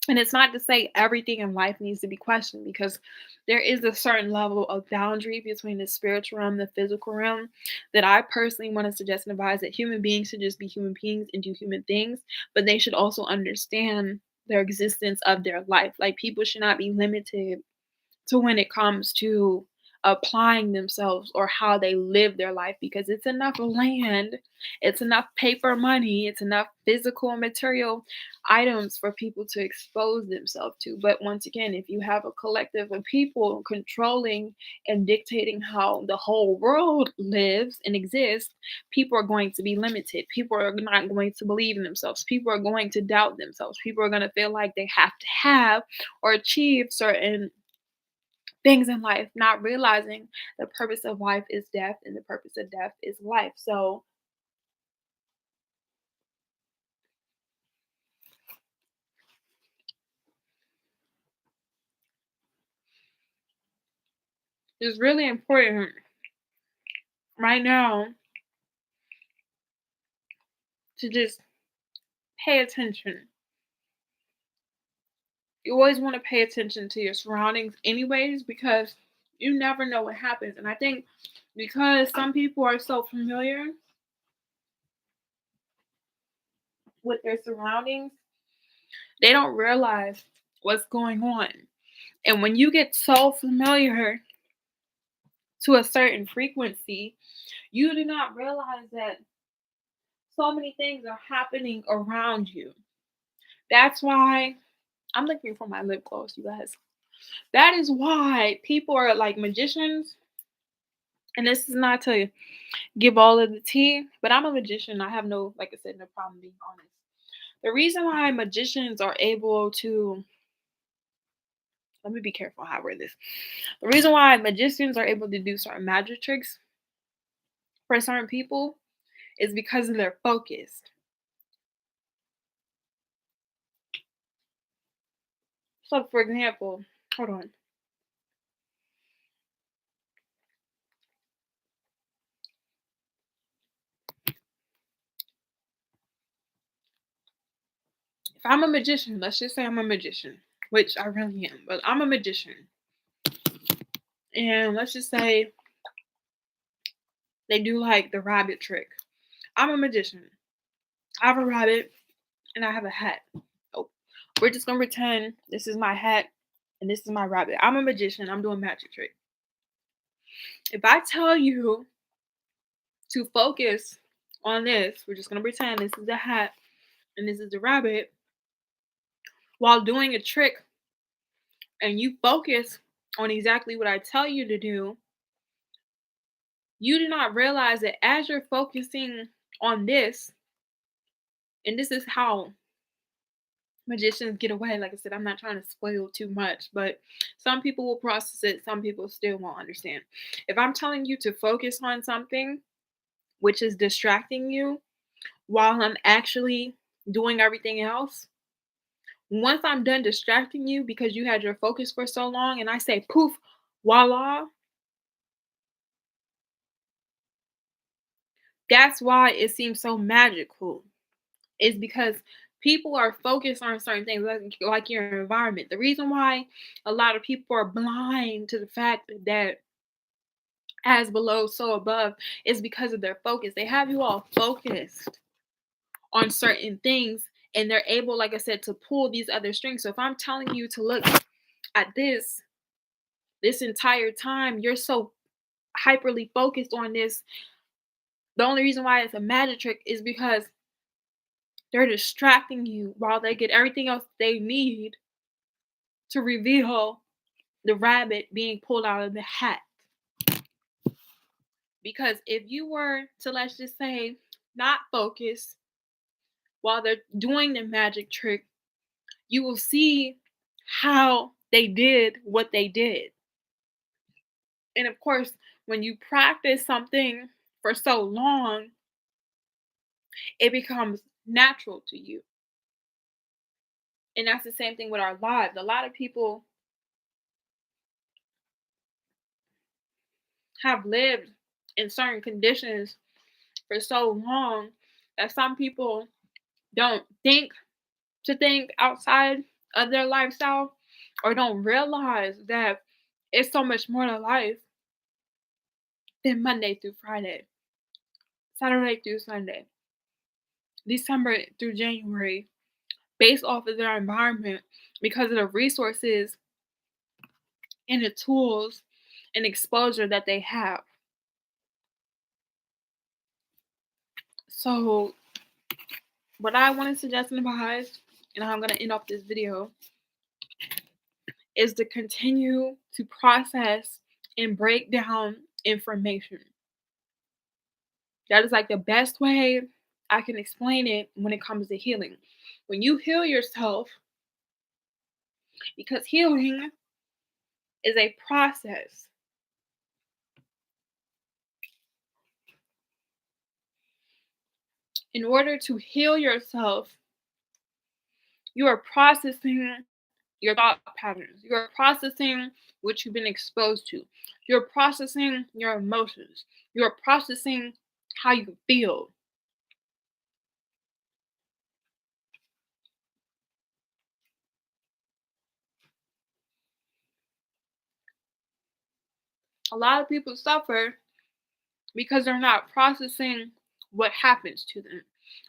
and it's not to say everything in life needs to be questioned because there is a certain level of boundary between the spiritual realm and the physical realm that I personally want to suggest and advise that human beings should just be human beings and do human things, but they should also understand their existence of their life. Like people should not be limited to when it comes to applying themselves or how they live their life because it's enough land, it's enough paper money, it's enough physical and material items for people to expose themselves to. But once again, if you have a collective of people controlling and dictating how the whole world lives and exists, people are going to be limited. People are not going to believe in themselves. People are going to doubt themselves. People are going to feel like they have to have or achieve certain things in life, not realizing the purpose of life is death and the purpose of death is life. So it's really important right now to just pay attention. You always want to pay attention to your surroundings, anyways, because you never know what happens. And I think because some people are so familiar with their surroundings, they don't realize what's going on. And when you get so familiar to a certain frequency, you do not realize that so many things are happening around you. That's why I'm looking for my lip gloss, you guys. That is why people are like magicians. And this is not to give all of the tea, but I'm a magician. I have no, like I said, no problem being honest. The reason why magicians are able to, let me be careful how I word this. The reason why magicians are able to do certain magic tricks for certain people is because of their focus. So, for example, hold on. If I'm a magician, let's just say I'm a magician, which I really am, but I'm a magician. And let's just say they do like the rabbit trick. I'm a magician. I have a rabbit and I have a hat. Oh, we're just gonna pretend this is my hat and this is my rabbit. I'm a magician. I'm doing magic trick. If I tell you to focus on this, we're just gonna pretend this is the hat and this is the rabbit. while doing a trick and you focus on exactly what I tell you to do, you do not realize that as you're focusing on this, and this is how magicians get away. Like I said, I'm not trying to spoil too much, but some people will process it, some people still won't understand. If I'm telling you to focus on something which is distracting you while I'm actually doing everything else, once I'm done distracting you because you had your focus for so long and I say poof, voila, that's why it seems so magical. Is because people are focused on certain things like your environment. The reason why a lot of people are blind to the fact that as below, so above is because of their focus. They have you all focused on certain things and they're able, like I said, to pull these other strings. So if I'm telling you to look at this entire time, you're so hyperly focused on this. The only reason why it's a magic trick is because they're distracting you while they get everything else they need to reveal the rabbit being pulled out of the hat. Because if you were to, let's just say, not focus while they're doing the magic trick, you will see how they did what they did. And of course, when you practice something for so long, it becomes natural to you. And that's the same thing with our lives. A lot of people have lived in certain conditions for so long that some people don't think outside of their lifestyle or don't realize that it's so much more to life than Monday through Friday, Saturday through Sunday, December through January, based off of their environment because of the resources and the tools and exposure that they have. So, what I want to suggest and advise, and I'm going to end off this video, is to continue to process and break down information. That is like the best way I can explain it when it comes to healing. When you heal yourself, because healing is a process. In order to heal yourself, you are processing your thought patterns. You're processing what you've been exposed to. You're processing your emotions. You're processing how you feel. A lot of people suffer because they're not processing what happens to them.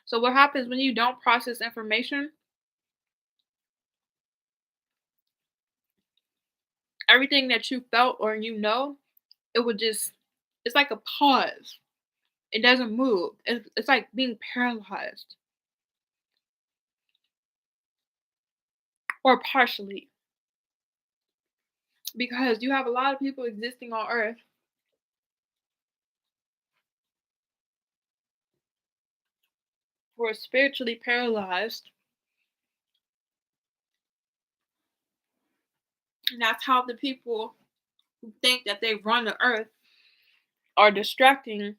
So, what happens when you don't process information? Everything that you felt or it would just, it's like a pause. It doesn't move. It's like being paralyzed or partially because you have a lot of people existing on earth who are spiritually paralyzed. And that's how the people who think that they run the earth are distracting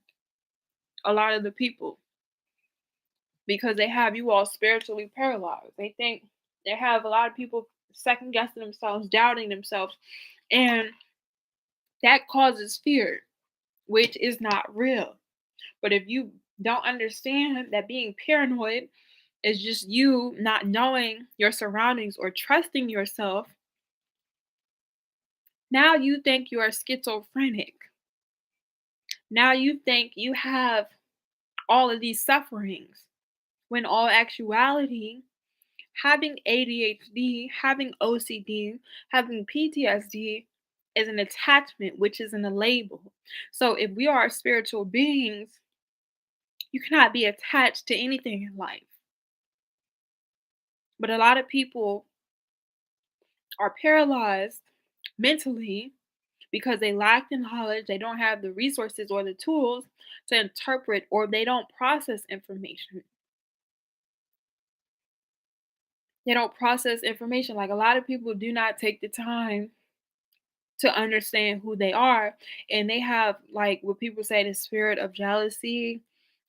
a lot of the people because they have you all spiritually paralyzed. They think they have a lot of people second guessing themselves, doubting themselves, and that causes fear, which is not real. But if you don't understand that being paranoid is just you not knowing your surroundings or trusting yourself, now you think you are schizophrenic. Now you think you have all of these sufferings when all actuality, having ADHD, having OCD, having PTSD is an attachment, which isn't a label. So if we are spiritual beings, you cannot be attached to anything in life. But a lot of people are paralyzed mentally because they lack the knowledge, they don't have the resources or the tools to interpret, or they don't process information. They don't process information. Like, a lot of people do not take the time to understand who they are, and they have, like, what people say, the spirit of jealousy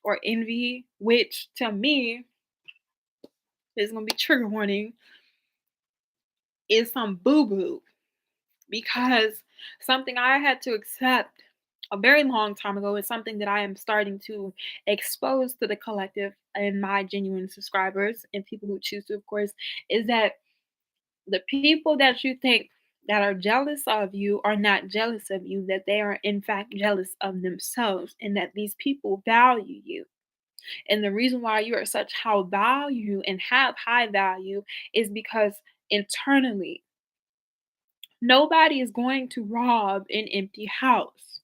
or envy, which to me is gonna be trigger warning, is some boo boo, because something I had to accept a very long time ago is something that I am starting to expose to the collective and my genuine subscribers and people who choose to, of course, is that the people that you think that are jealous of you are not jealous of you, that they are in fact jealous of themselves, and that these people value you. And the reason why you are such high value and have high value is because internally, nobody is going to rob an empty house.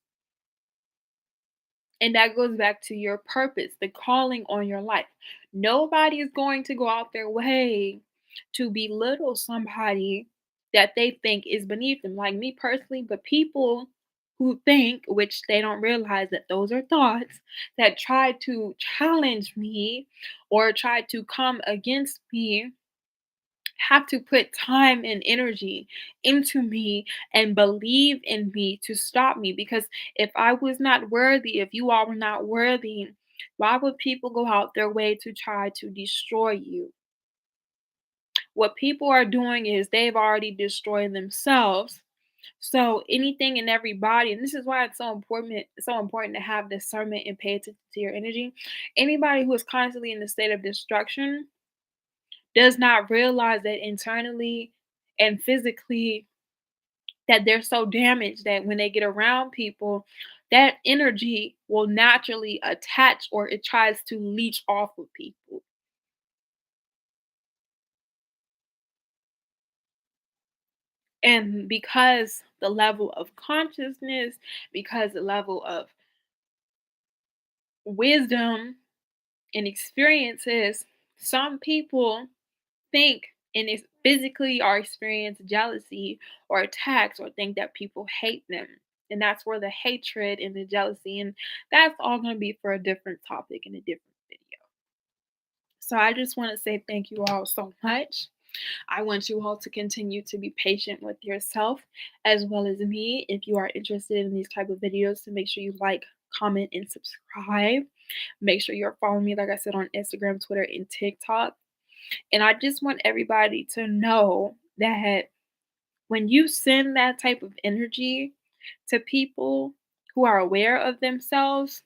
And that goes back to your purpose, the calling on your life. Nobody is going to go out their way to belittle somebody that they think is beneath them, like me personally, but people who think, which they don't realize that those are thoughts, that try to challenge me or try to come against me have to put time and energy into me and believe in me to stop me, because if I was not worthy, if you all were not worthy, why would people go out their way to try to destroy you? What people are doing is they've already destroyed themselves. So anything and everybody, and this is why it's so important to have discernment and pay attention to your energy. Anybody who is constantly in the state of destruction does not realize that internally and physically, that they're so damaged that when they get around people, that energy will naturally attach, or it tries to leech off of people. And because the level of consciousness, because the level of wisdom and experiences, some people think and is physically or experience jealousy or attacks or think that people hate them. And that's where the hatred and the jealousy, and that's all going to be for a different topic in a different video. So I just want to say thank you all so much. I want you all to continue to be patient with yourself as well as me. If you are interested in these type of videos, to make sure you like, comment, and subscribe. Make sure you're following me, like I said, on Instagram, Twitter, and TikTok. And I just want everybody to know that when you send that type of energy to people who are aware of themselves,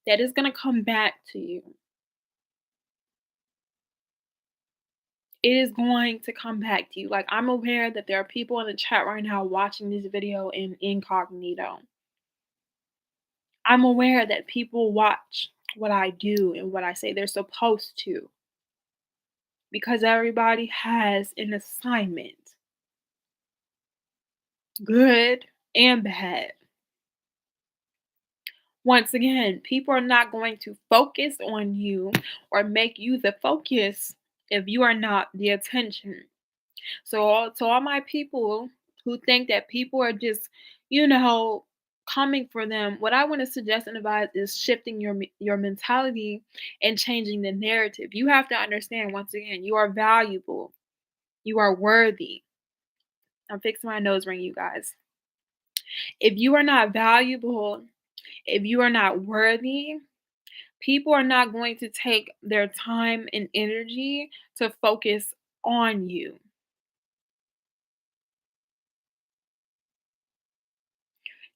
that is going to come back to you. It is going to come back to you. Like, I'm aware that there are people in the chat right now watching this video in incognito. I'm aware that people watch what I do and what I say. They're supposed to, because everybody has an assignment, good and bad. Once again, people are not going to focus on you or make you the focus if you are not the attention. So, to all my people who think that people are just, you know, coming for them, what I want to suggest and advise is shifting your mentality and changing the narrative. You have to understand, once again, you are valuable, you are worthy. I'm fixing my nose ring, you guys. If you are not valuable, if you are not worthy, people are not going to take their time and energy to focus on you.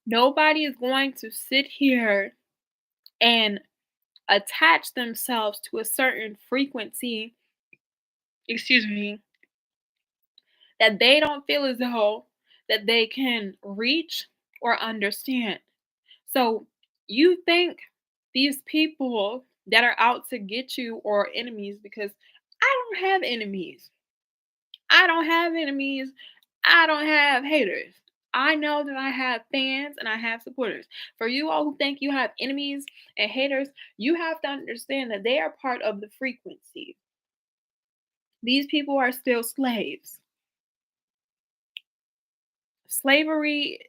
Nobody is going to sit here and attach themselves to a certain frequency, excuse me, that they don't feel as though that they can reach or understand. So you think these people that are out to get you are enemies, because I don't have enemies. I don't have enemies. I don't have haters. I know that I have fans and I have supporters. For you all who think you have enemies and haters, you have to understand that they are part of the frequency. These people are still slaves. slavery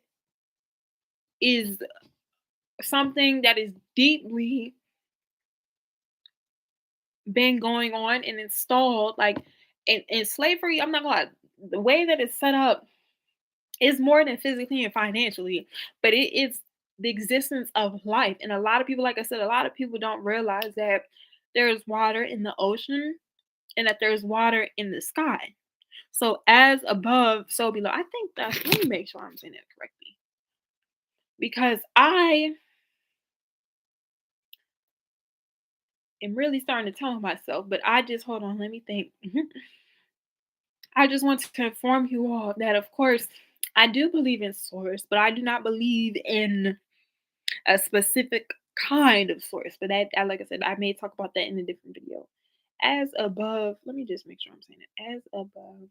is something that is deeply been going on and installed, like, in slavery, I'm not gonna lie, the way that it's set up is more than physically and financially, but it's the existence of life. And a lot of people, like I said, a lot of people don't realize that there's water in the ocean and that there's water in the sky. So as above, so below. I think that's, let me make sure I'm saying it correctly. Because I am really starting to tell myself, but I just, hold on, let me think. I just want to inform you all that, of course, I do believe in source, but I do not believe in a specific kind of source. But like I said, I may talk about that in a different video. As above, let me just make sure I'm saying it. As above,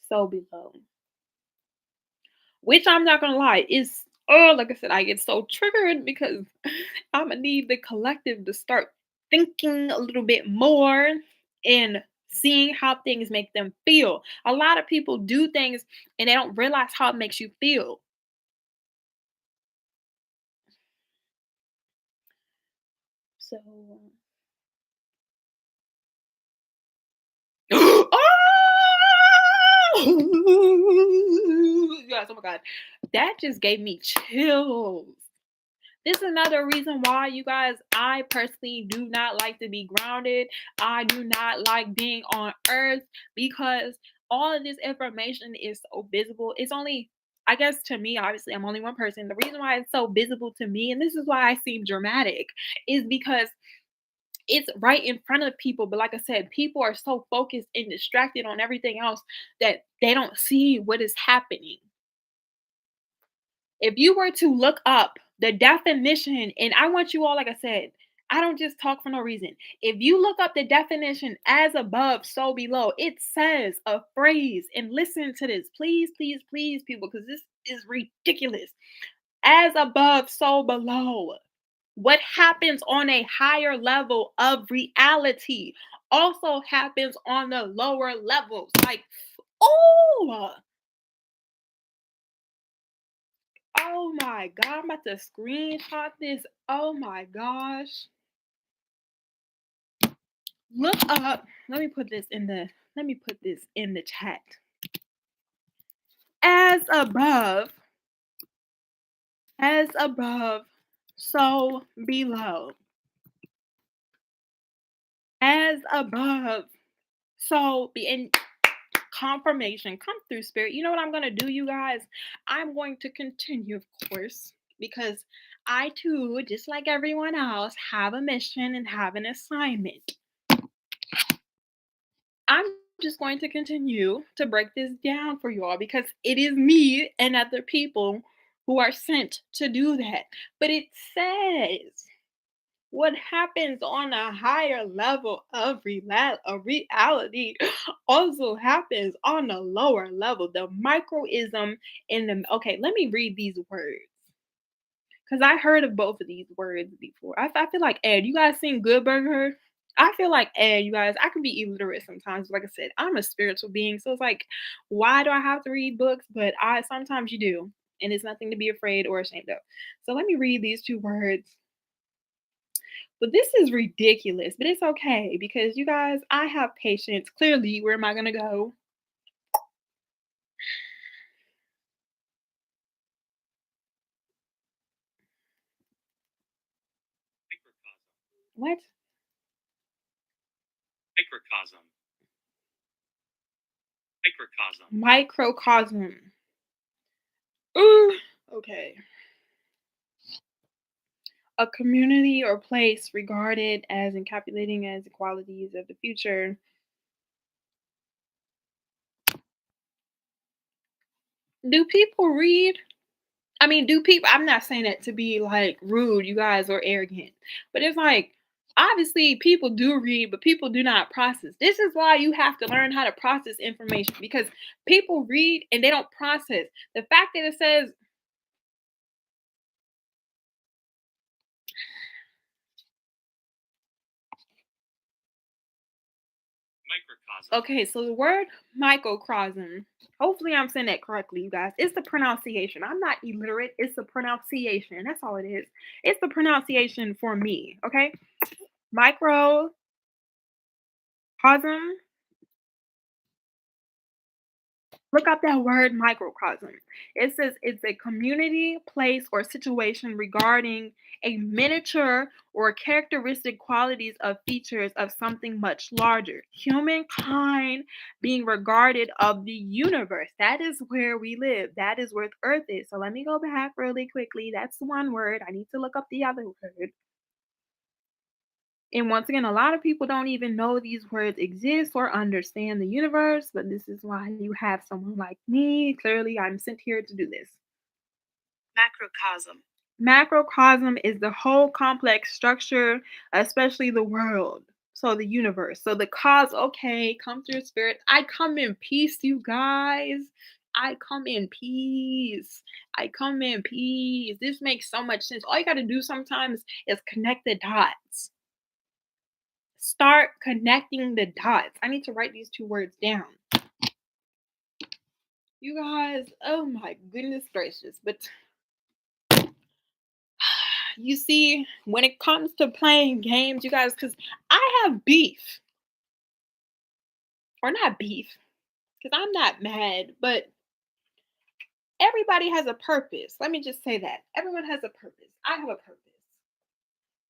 so below. Which I'm not gonna lie, is, oh, like I said, I get so triggered because I'm gonna need the collective to start thinking a little bit more and seeing how things make them feel. A lot of people do things and they don't realize how it makes you feel. So, oh! Yes, oh my god, that just gave me chills. This is another reason why, you guys, I personally do not like to be grounded. I do not like being on earth because all of this information is so visible. It's only, I guess, to me, obviously, I'm only one person. The reason why it's so visible to me, and this is why I seem dramatic, is because it's right in front of people. But like I said, people are so focused and distracted on everything else that they don't see what is happening. If you were to look up the definition, and I want you all, like I said, I don't just talk for no reason. If you look up the definition, as above, so below, it says a phrase, and listen to this, please, please, please, people, because this is ridiculous. As above, so below. What happens on a higher level of reality also happens on the lower levels. Like, oh, oh my God, I'm about to screenshot this. Oh my gosh. Look up. Let me put this in the chat. As above, as above, so below. As above, so be in confirmation. Come through, spirit. You know what I'm gonna do, you guys? I'm going to continue, of course, because I too, just like everyone else, have a mission and have an assignment. I'm just going to continue to break this down for you all because it is me and other people who are sent to do that. But it says what happens on a higher level of reality also happens on a lower level. The microism in the, okay, let me read these words because I heard of both of these words before. I feel like Ed. You guys seen Good Burger? I feel like Ed. You guys, I can be illiterate sometimes. Like I said, I'm a spiritual being, so it's like, why do I have to read books? But I sometimes you do, and it's nothing to be afraid or ashamed of. So let me read these two words. But this is ridiculous, but it's okay because you guys, I have patience. Clearly, where am I gonna go? What? Microcosm. Microcosm. Microcosm. Ooh, okay. A community or place regarded as encapsulating as the qualities of the future. Do people read? I mean, do people, I'm not saying that to be like rude, you guys, or arrogant, but it's like, obviously people do read, but people do not process. This is why you have to learn how to process information because people read and they don't process. The fact that it says microcosm, Okay, so the word microcosm, hopefully I'm saying that correctly, you guys. It's the pronunciation. I'm not illiterate. It's the pronunciation. That's all it is. It's the pronunciation for me, okay? Microcosm. Look up that word microcosm. It says it's a community, place, or situation regarding a miniature or characteristic qualities of features of something much larger. Humankind being regarded of the universe. That is where we live. That is where Earth is. So let me go back really quickly. That's one word. I need to look up the other word. And once again, a lot of people don't even know these words exist or understand the universe, but this is why you have someone like me. Clearly, I'm sent here to do this. macrocosm, Macrocosm is the whole complex structure, especially the world. So the universe. So the cause, okay, come through spirit. I come in peace, you guys. I come in peace. I come in peace. This makes so much sense. All you got to do sometimes is connect the dots. Start connecting the dots. I need to write these two words down. You guys, oh my goodness gracious. But you see, when it comes to playing games, you guys, because I have beef, or not beef, because I'm not mad, but everybody has a purpose. Let me just say that. Everyone has a purpose. I have a purpose.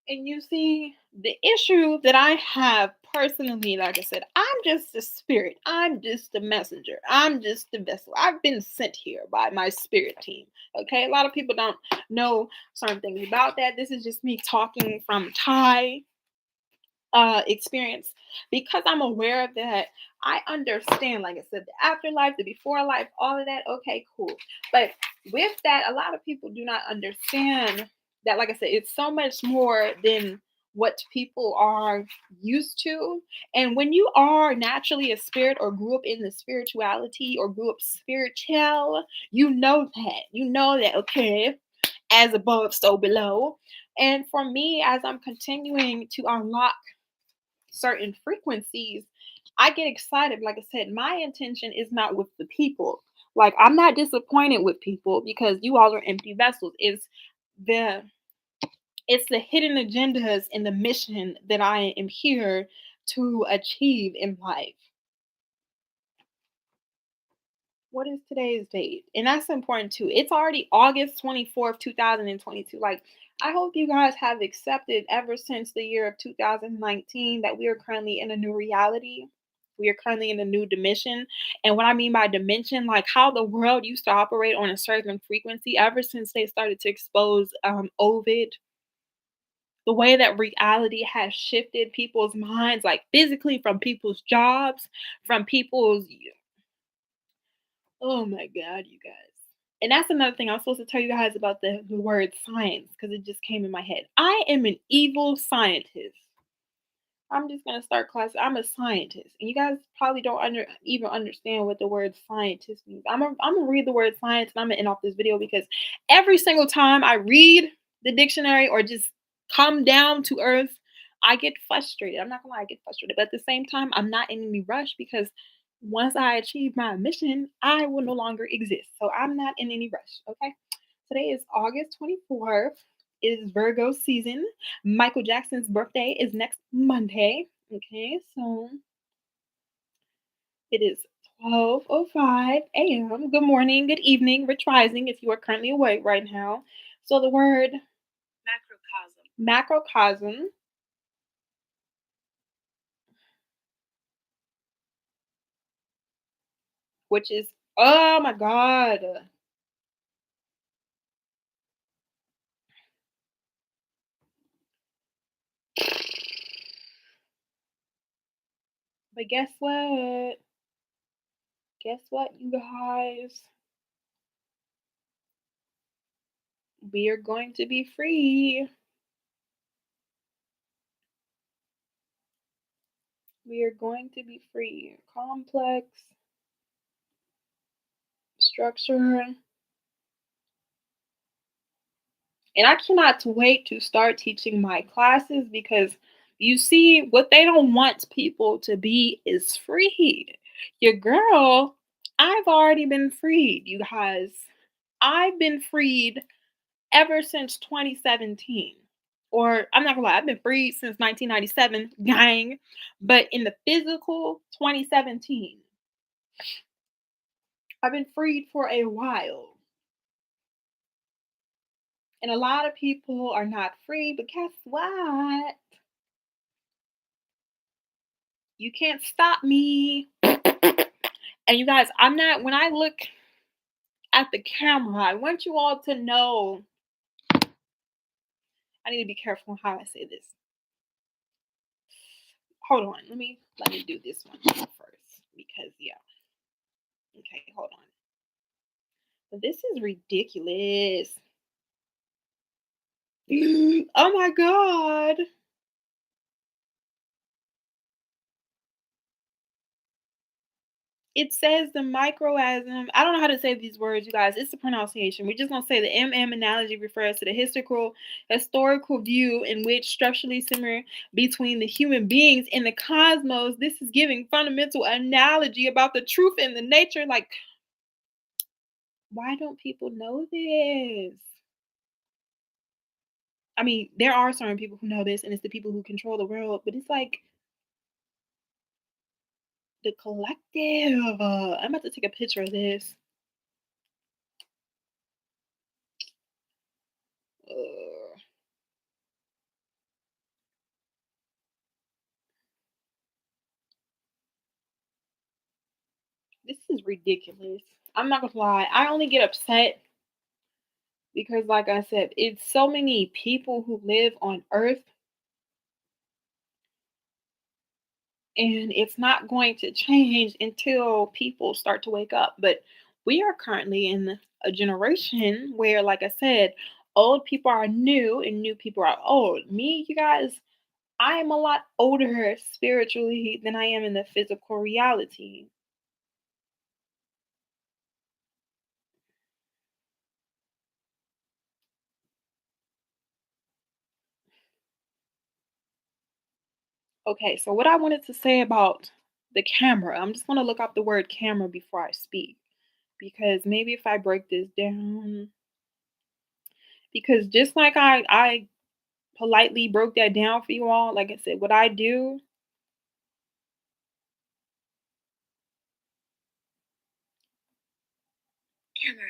And you see, the issue that I have personally, like I said, I'm just a spirit. I'm just a messenger. I'm just a vessel. I've been sent here by my spirit team. Okay. A lot of people don't know certain things about that. This is just me talking from Thai experience because I'm aware of that. I understand, like I said, the afterlife, the before life, all of that. Okay, cool. But with that, a lot of people do not understand that, like I said, it's so much more than what people are used to. And when you are naturally a spirit or grew up in the spirituality or grew up spiritual, you know that, okay, as above, so below. And for me, as I'm continuing to unlock certain frequencies, I get excited. Like I said, my intention is not with the people. Like I'm not disappointed with people because you all are empty vessels. The it's the hidden agendas and the mission that I am here to achieve in life. What is today's date? And that's important too. It's already August 24th, 2022. Like, I hope you guys have accepted ever since the year of 2019 that we are currently in a new reality. We are currently in a new dimension. And what I mean by dimension, like how the world used to operate on a certain frequency ever since they started to expose Ovid, the way that reality has shifted people's minds, like physically from people's jobs, from people's oh my god, you guys. And that's another thing I was supposed to tell you guys about the word science because it just came in my head. I am an evil scientist. I'm just gonna start class. I'm a scientist, and you guys probably don't even understand what the word scientist means. I'm gonna read the word science, and I'm gonna end off this video because every single time I read the dictionary or just come down to earth, I get frustrated. I'm not gonna lie, I get frustrated, but at the same time, I'm not in any rush because once I achieve my mission, I will no longer exist. So I'm not in any rush. Okay. Today is August 24th. It is Virgo season. Michael Jackson's birthday is next Monday. Okay, so it is 12:05 a.m. Good morning, good evening, rich rising if you are currently awake right now. So the word macrocosm, macrocosm, which is oh my god. But guess what? Guess what, you guys? We are going to be free. We are going to be free. Complex structure. And I cannot wait to start teaching my classes because You see, what they don't want people to be is free. Your girl, I've already been freed, you guys. I've been freed ever since 2017. Or I'm not gonna lie, I've been freed since 1997, gang. But in the physical, 2017. I've been freed for a while. And a lot of people are not free, but guess what? You can't stop me. And you guys, I'm not, when I look at the camera, I want you all to know I need to be careful how I say this. Hold on, let me do this one first because yeah. Okay, hold on. This is ridiculous. Oh my god. It says the microasm. I don't know how to say these words, you guys. It's the pronunciation. We're just gonna say the MM analogy refers to the historical view in which structurally similar between the human beings and the cosmos. This is giving fundamental analogy about the truth and the nature. Like, why don't people know this? I mean, there are certain people who know this, and it's the people who control the world, but it's like the collective. I'm about to take a picture of this. Uh, this is ridiculous. I'm not gonna lie. I only get upset because, like I said, it's so many people who live on Earth, and it's not going to change until people start to wake up. But we are currently in a generation where, like I said, old people are new and new people are old. Me, you guys, I am a lot older spiritually than I am in the physical reality. Okay, so what I wanted to say about the camera, I'm just going to look up the word camera before I speak because maybe if I break this down, because just like I politely broke that down for you all, like I said, what I do, Camera.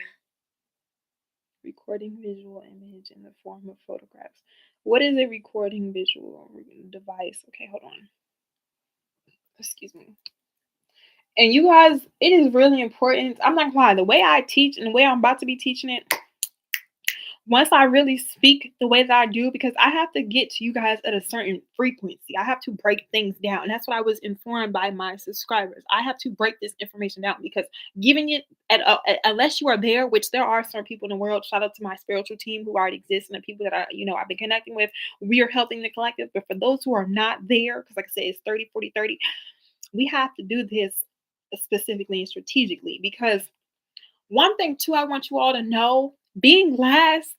recording visual image in the form of photographs. What is a recording visual device? Okay, hold on. Excuse me. And you guys, it is really important. I'm not gonna lie, the way I teach and the way I'm about to be teaching it, once I really speak the way that I do, because I have to get to you guys at a certain frequency. I have to break things down. And that's what I was informed by my subscribers. I have to break this information down because giving it unless you are there, which there are certain people in the world, shout out to my spiritual team who already exist and the people that I've been connecting with. We are helping the collective. But for those who are not there, because like I say, it's 30, 40, 30, we have to do this specifically and strategically because one thing too I want you all to know, being last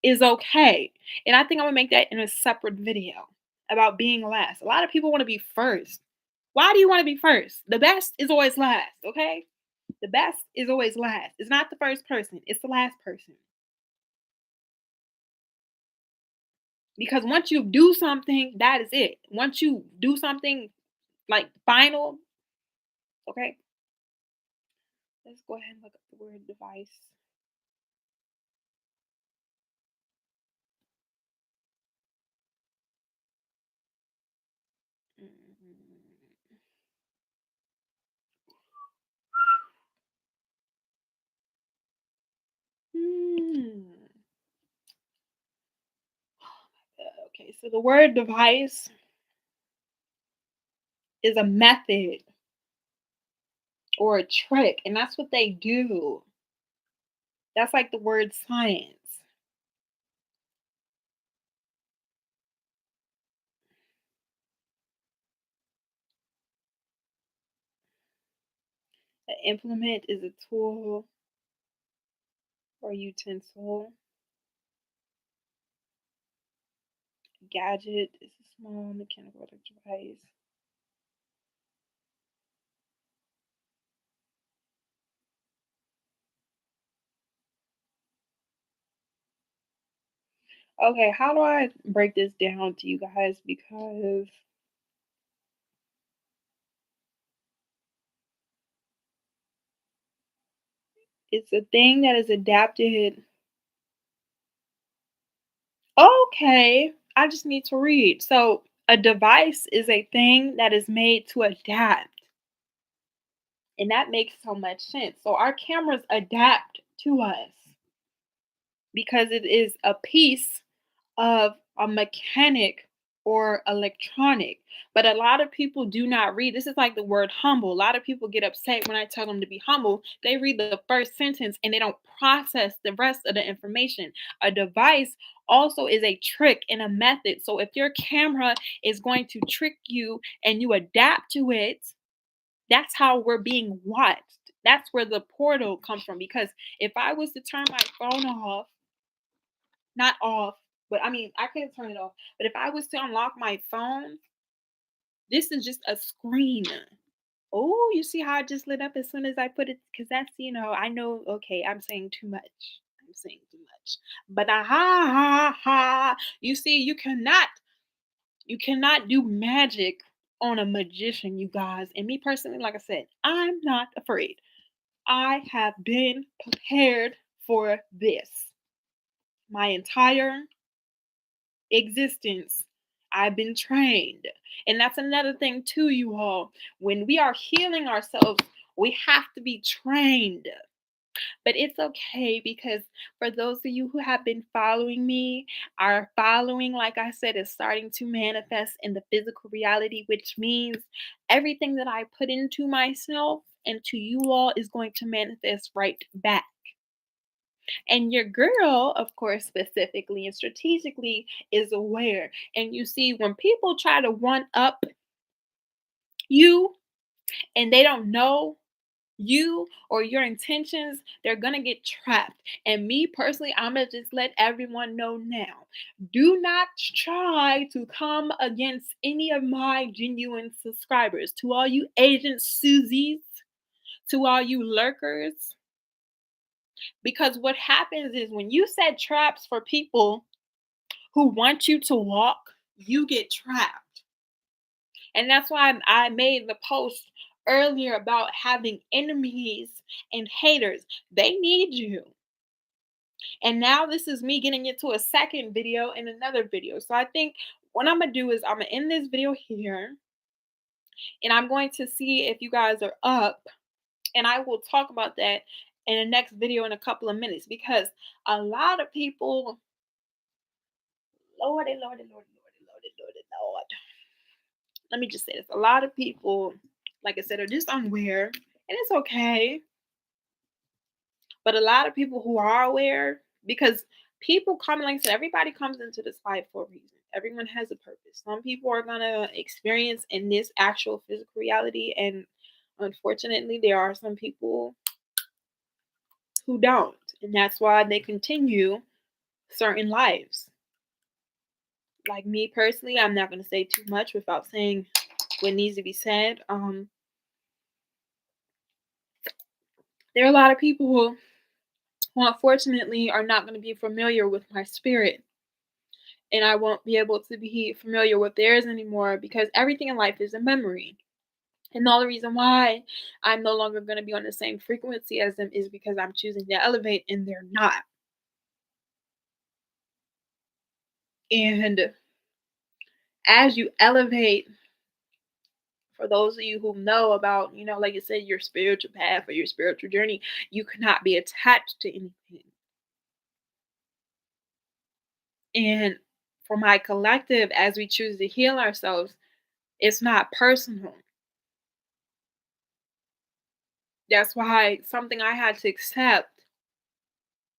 is okay. And I think I'm gonna make that in a separate video about being last. A lot of people want to be first. Why do you want to be first? The best is always last, okay? The best is always last. It's not the first person, it's the last person. Because once you do something, that is it. Once you do something like final, okay? Let's go ahead and look up the word device. Hmm. Okay, so the word device is a method or a trick, and that's what they do. That's like the word science. An implement is a tool or utensil. Gadget is a Small mechanical device. Okay, how do I break this down to you guys? Because it's a thing that is adapted. Okay, I just need to read. So, a device is a thing that is made to adapt, and that makes so much sense. So, our cameras adapt to us because it is a piece of a mechanic or electronic. But a lot of people do not read. This is like the word humble. A lot of people get upset when I tell them to be humble. They read the first sentence and they don't process the rest of the information. A device also is a trick and a method. So if your camera is going to trick you and you adapt to it, that's how we're being watched. That's where the portal comes from. Because if I was to turn my phone off, not off, but I mean, I could turn it off. But if I was to unlock my phone, this is just a screen. Oh, you see how I just lit up as soon as I put it? Because that's, I know, okay, I'm saying too much. I'm saying too much. But you see, you cannot do magic on a magician, you guys. And me personally, like I said, I'm not afraid. I have been prepared for this my entire existence. I've been trained. And that's another thing, too, you all. When we are healing ourselves, we have to be trained. But it's okay because for those of you who have been following me, our following, like I said, is starting to manifest in the physical reality, which means everything that I put into myself and to you all is going to manifest right back. And your girl, of course, specifically and strategically is aware. And you see, when people try to one up you and they don't know you or your intentions, they're gonna get trapped. And me personally, I'm gonna just let everyone know now. Do not try to come against any of my genuine subscribers. To all you Agent Susies, to all you lurkers, because what happens is when you set traps for people who want you to walk, you get trapped. And that's why I made the post earlier about having enemies and haters. They need you. And now this is me getting into a second video and another video. So I think what I'm going to do is I'm going to end this video here and I'm going to see if you guys are up and I will talk about that in the next video in a couple of minutes because a lot of people, Lordy, Lordy, Lordy, Lordy, Lordy, Lordy, Lord. Let me just say this. A lot of people, like I said, are just unaware, and it's okay. But a lot of people who are aware, because people come, like I said, everybody comes into this life for a reason. Everyone has a purpose. Some people are gonna experience in this actual physical reality, and unfortunately, there are some people who don't, and that's why they continue certain lives. Like me personally, I'm not gonna say too much without saying what needs to be said. There are a lot of people who unfortunately are not going to be familiar with my spirit, and I won't be able to be familiar with theirs anymore because everything in life is a memory. And the only reason why I'm no longer going to be on the same frequency as them is because I'm choosing to elevate and they're not. And as you elevate, for those of you who know about, like I said, your spiritual path or your spiritual journey, you cannot be attached to anything. And for my collective, as we choose to heal ourselves, it's not personal. That's why something I had to accept,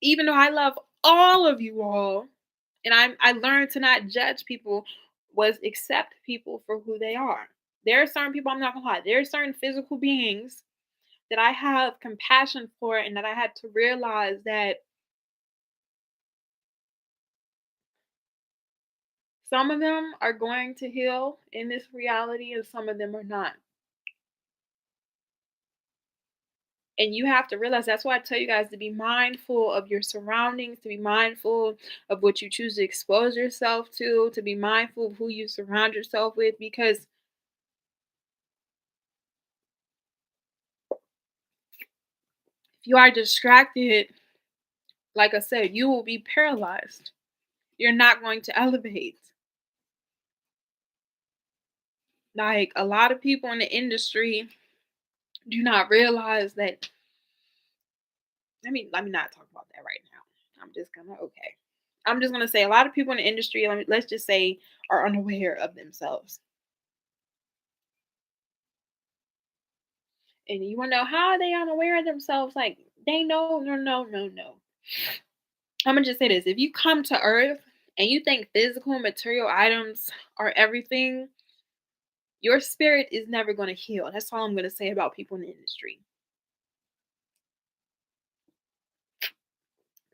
even though I love all of you all, and I learned to not judge people, was accept people for who they are. There are certain people, I'm not gonna lie, there are certain physical beings that I have compassion for and that I had to realize that Some of them are going to heal in this reality, and some of them are not. And you have to realize that's why I tell you guys to be mindful of your surroundings, to be mindful of what you choose to expose yourself to be mindful of who you surround yourself with, because if you are distracted, like I said, you will be paralyzed. You're not going to elevate. Like a lot of people in the industry do not realize that. Let me not talk about that right now. I'm just gonna say a lot of people in the industry, let's just say, are unaware of themselves. And you wanna know how are they unaware of themselves? Like they know, no, no, no, no. I'm gonna just say this: if you come to Earth and you think physical material items are everything, your spirit is never gonna heal. That's all I'm gonna say about people in the industry.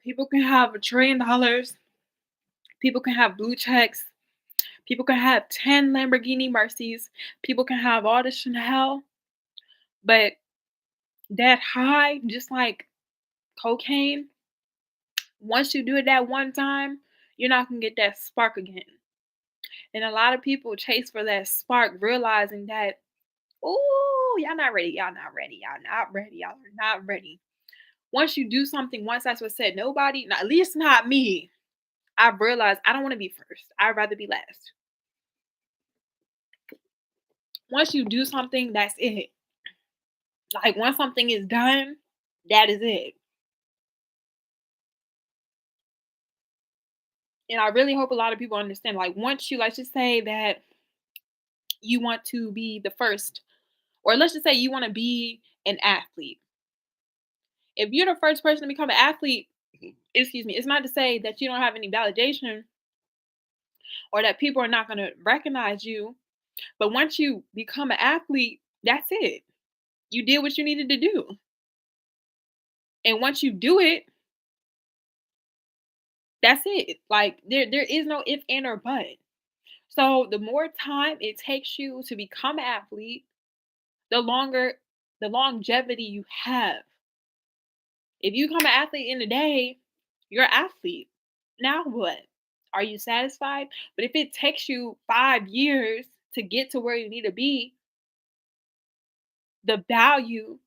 People can have $1 trillion. People can have blue checks. People can have 10 Lamborghini Mercies. People can have all the Chanel, but that high, just like cocaine, once you do it that one time, you're not gonna get that spark again. And a lot of people chase for that spark, realizing that, oh, y'all not ready, y'all not ready, y'all not ready, y'all are not ready. Once you do something once, that's what said, nobody, at least not me. I've realized I don't want to be first. I'd rather be last. Once you do something, that's it. Like once something is done, that is it. And I really hope a lot of people understand. Like once you, let's just say that you want to be the first, or let's just say you want to be an athlete. If you're the first person to become an athlete, excuse me, it's not to say that you don't have any validation or that people are not going to recognize you. But once you become an athlete, that's it. You did what you needed to do. And once you do it, that's it. Like there is no if, and, or but. So the more time it takes you to become an athlete, the longer the longevity you have. If you become an athlete in a day, you're an athlete. Now what? Are you satisfied? But if it takes you 5 years to get to where you need to be, the value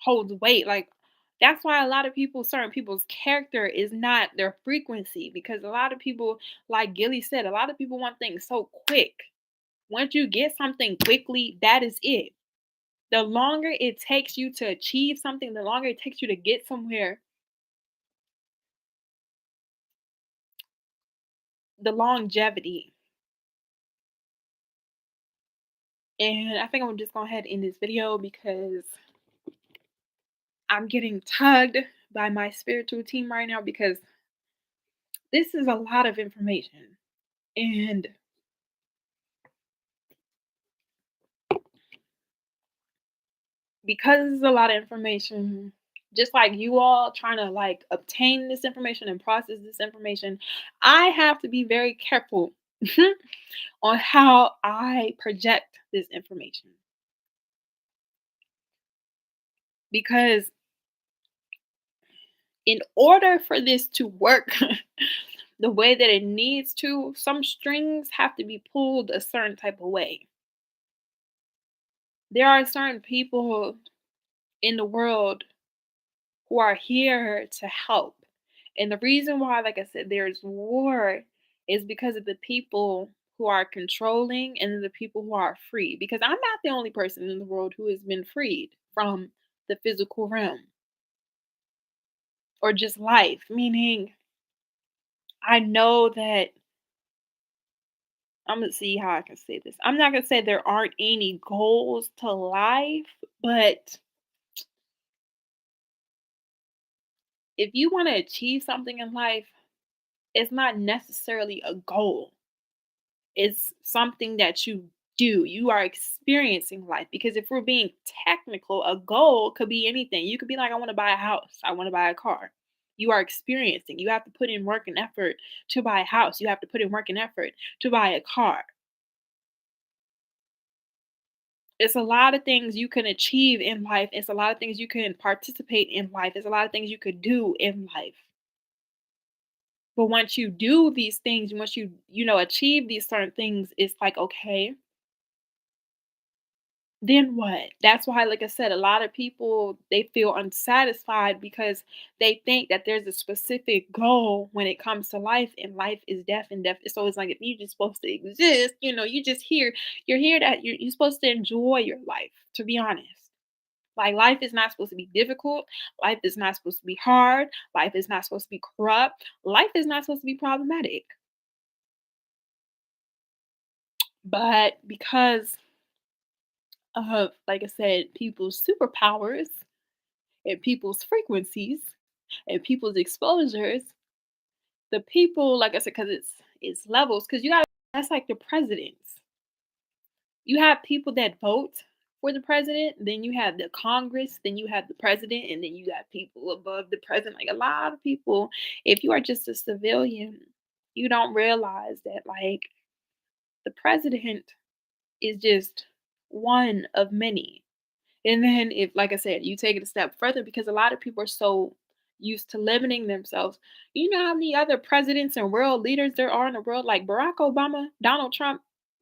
holds weight. Like that's why a lot of people, certain people's character is not their frequency, because a lot of people, like Gilly said, a lot of people want things so quick. Once you get something quickly, that is it. The longer it takes you to achieve something, the longer it takes you to get somewhere, the longevity. And I think I'm just going ahead and end this video because I'm getting tugged by my spiritual team right now, because this is a lot of information. And because it's a lot of information, just like you all trying to like obtain this information and process this information, I have to be very careful on how I project this information, because in order for this to work the way that it needs to, some strings have to be pulled a certain type of way. There are certain people in the world who are here to help. And the reason why, like I said, there's war is because of the people who are controlling and the people who are free. Because I'm not the only person in the world who has been freed from the physical realm or just life, meaning I know that I'm gonna see how I can say this. I'm not gonna say there aren't any goals to life, but if you want to achieve something in life, it's not necessarily a goal. It's something that you do. You are experiencing life. Because if we're being technical, a goal could be anything. You could be like, I want to buy a house, I want to buy a car. you are experiencing. You have to put in work and effort to buy a house. You have to put in work and effort to buy a car. It's a lot of things you can achieve in life. It's a lot of things you can participate in life. It's a lot of things you could do in life. But once you do these things, once you achieve these certain things, it's like, okay, then what? That's why, like I said, a lot of people they feel unsatisfied because they think that there's a specific goal when it comes to life, and life is death and death. It's always like if you're just supposed to exist, you just here, you're here that you're supposed to enjoy your life, to be honest. Like life is not supposed to be difficult, life is not supposed to be hard, life is not supposed to be corrupt, life is not supposed to be problematic. But because of, like I said, people's superpowers and people's frequencies and people's exposures, the people, like I said, because it's levels. Because you got that's like the presidents. You have people that vote for the president, then you have the Congress, then you have the president, and then you got people above the president. Like a lot of people, if you are just a civilian, you don't realize that like the president is just one of many. And then if, like I said, you take it a step further because a lot of people are so used to limiting themselves. You know how many other presidents and world leaders there are in the world, like Barack Obama, Donald Trump?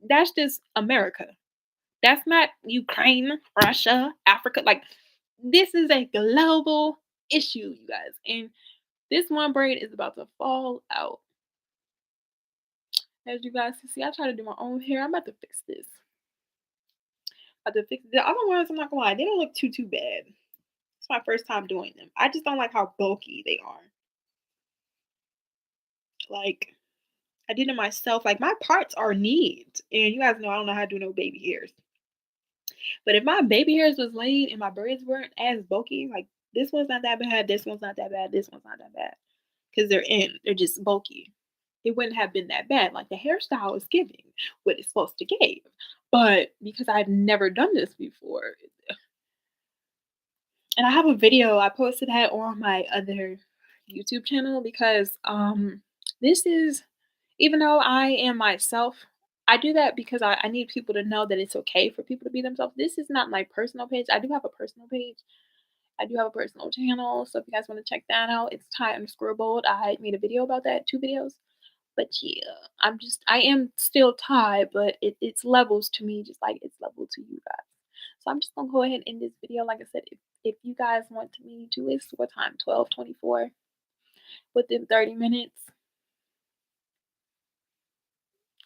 That's just America. That's not Ukraine, Russia, Africa. Like, this is a global issue, you guys. And this one braid is about to fall out. As you guys can see, I try to do my own hair. I'm about to fix this. I have to fix the other ones. I'm not gonna lie, they don't look too bad. It's my first time doing them. I just don't like how bulky they are. Like I did it myself. Like my parts are neat, and you guys know I don't know how to do no baby hairs. But if my baby hairs was laid and my braids weren't as bulky, like this one's not that bad, this one's not that bad, this one's not that bad, because they're just bulky. It wouldn't have been that bad. Like the hairstyle is giving what it's supposed to give. But because I've never done this before, and I have a video, I posted that on my other YouTube channel because this is even though I am myself, I do that because I need people to know that it's okay for people to be themselves. This is not my personal page. I do have a personal page. I do have a personal channel. So if you guys want to check that out, it's Ty_bold. I made a video about that, 2 videos. But yeah, I am still Ty, but it's levels to me, just like it's level to you guys. So I'm just gonna go ahead and end this video. Like I said, if you guys want me to, it's what time? 12:24 within 30 minutes.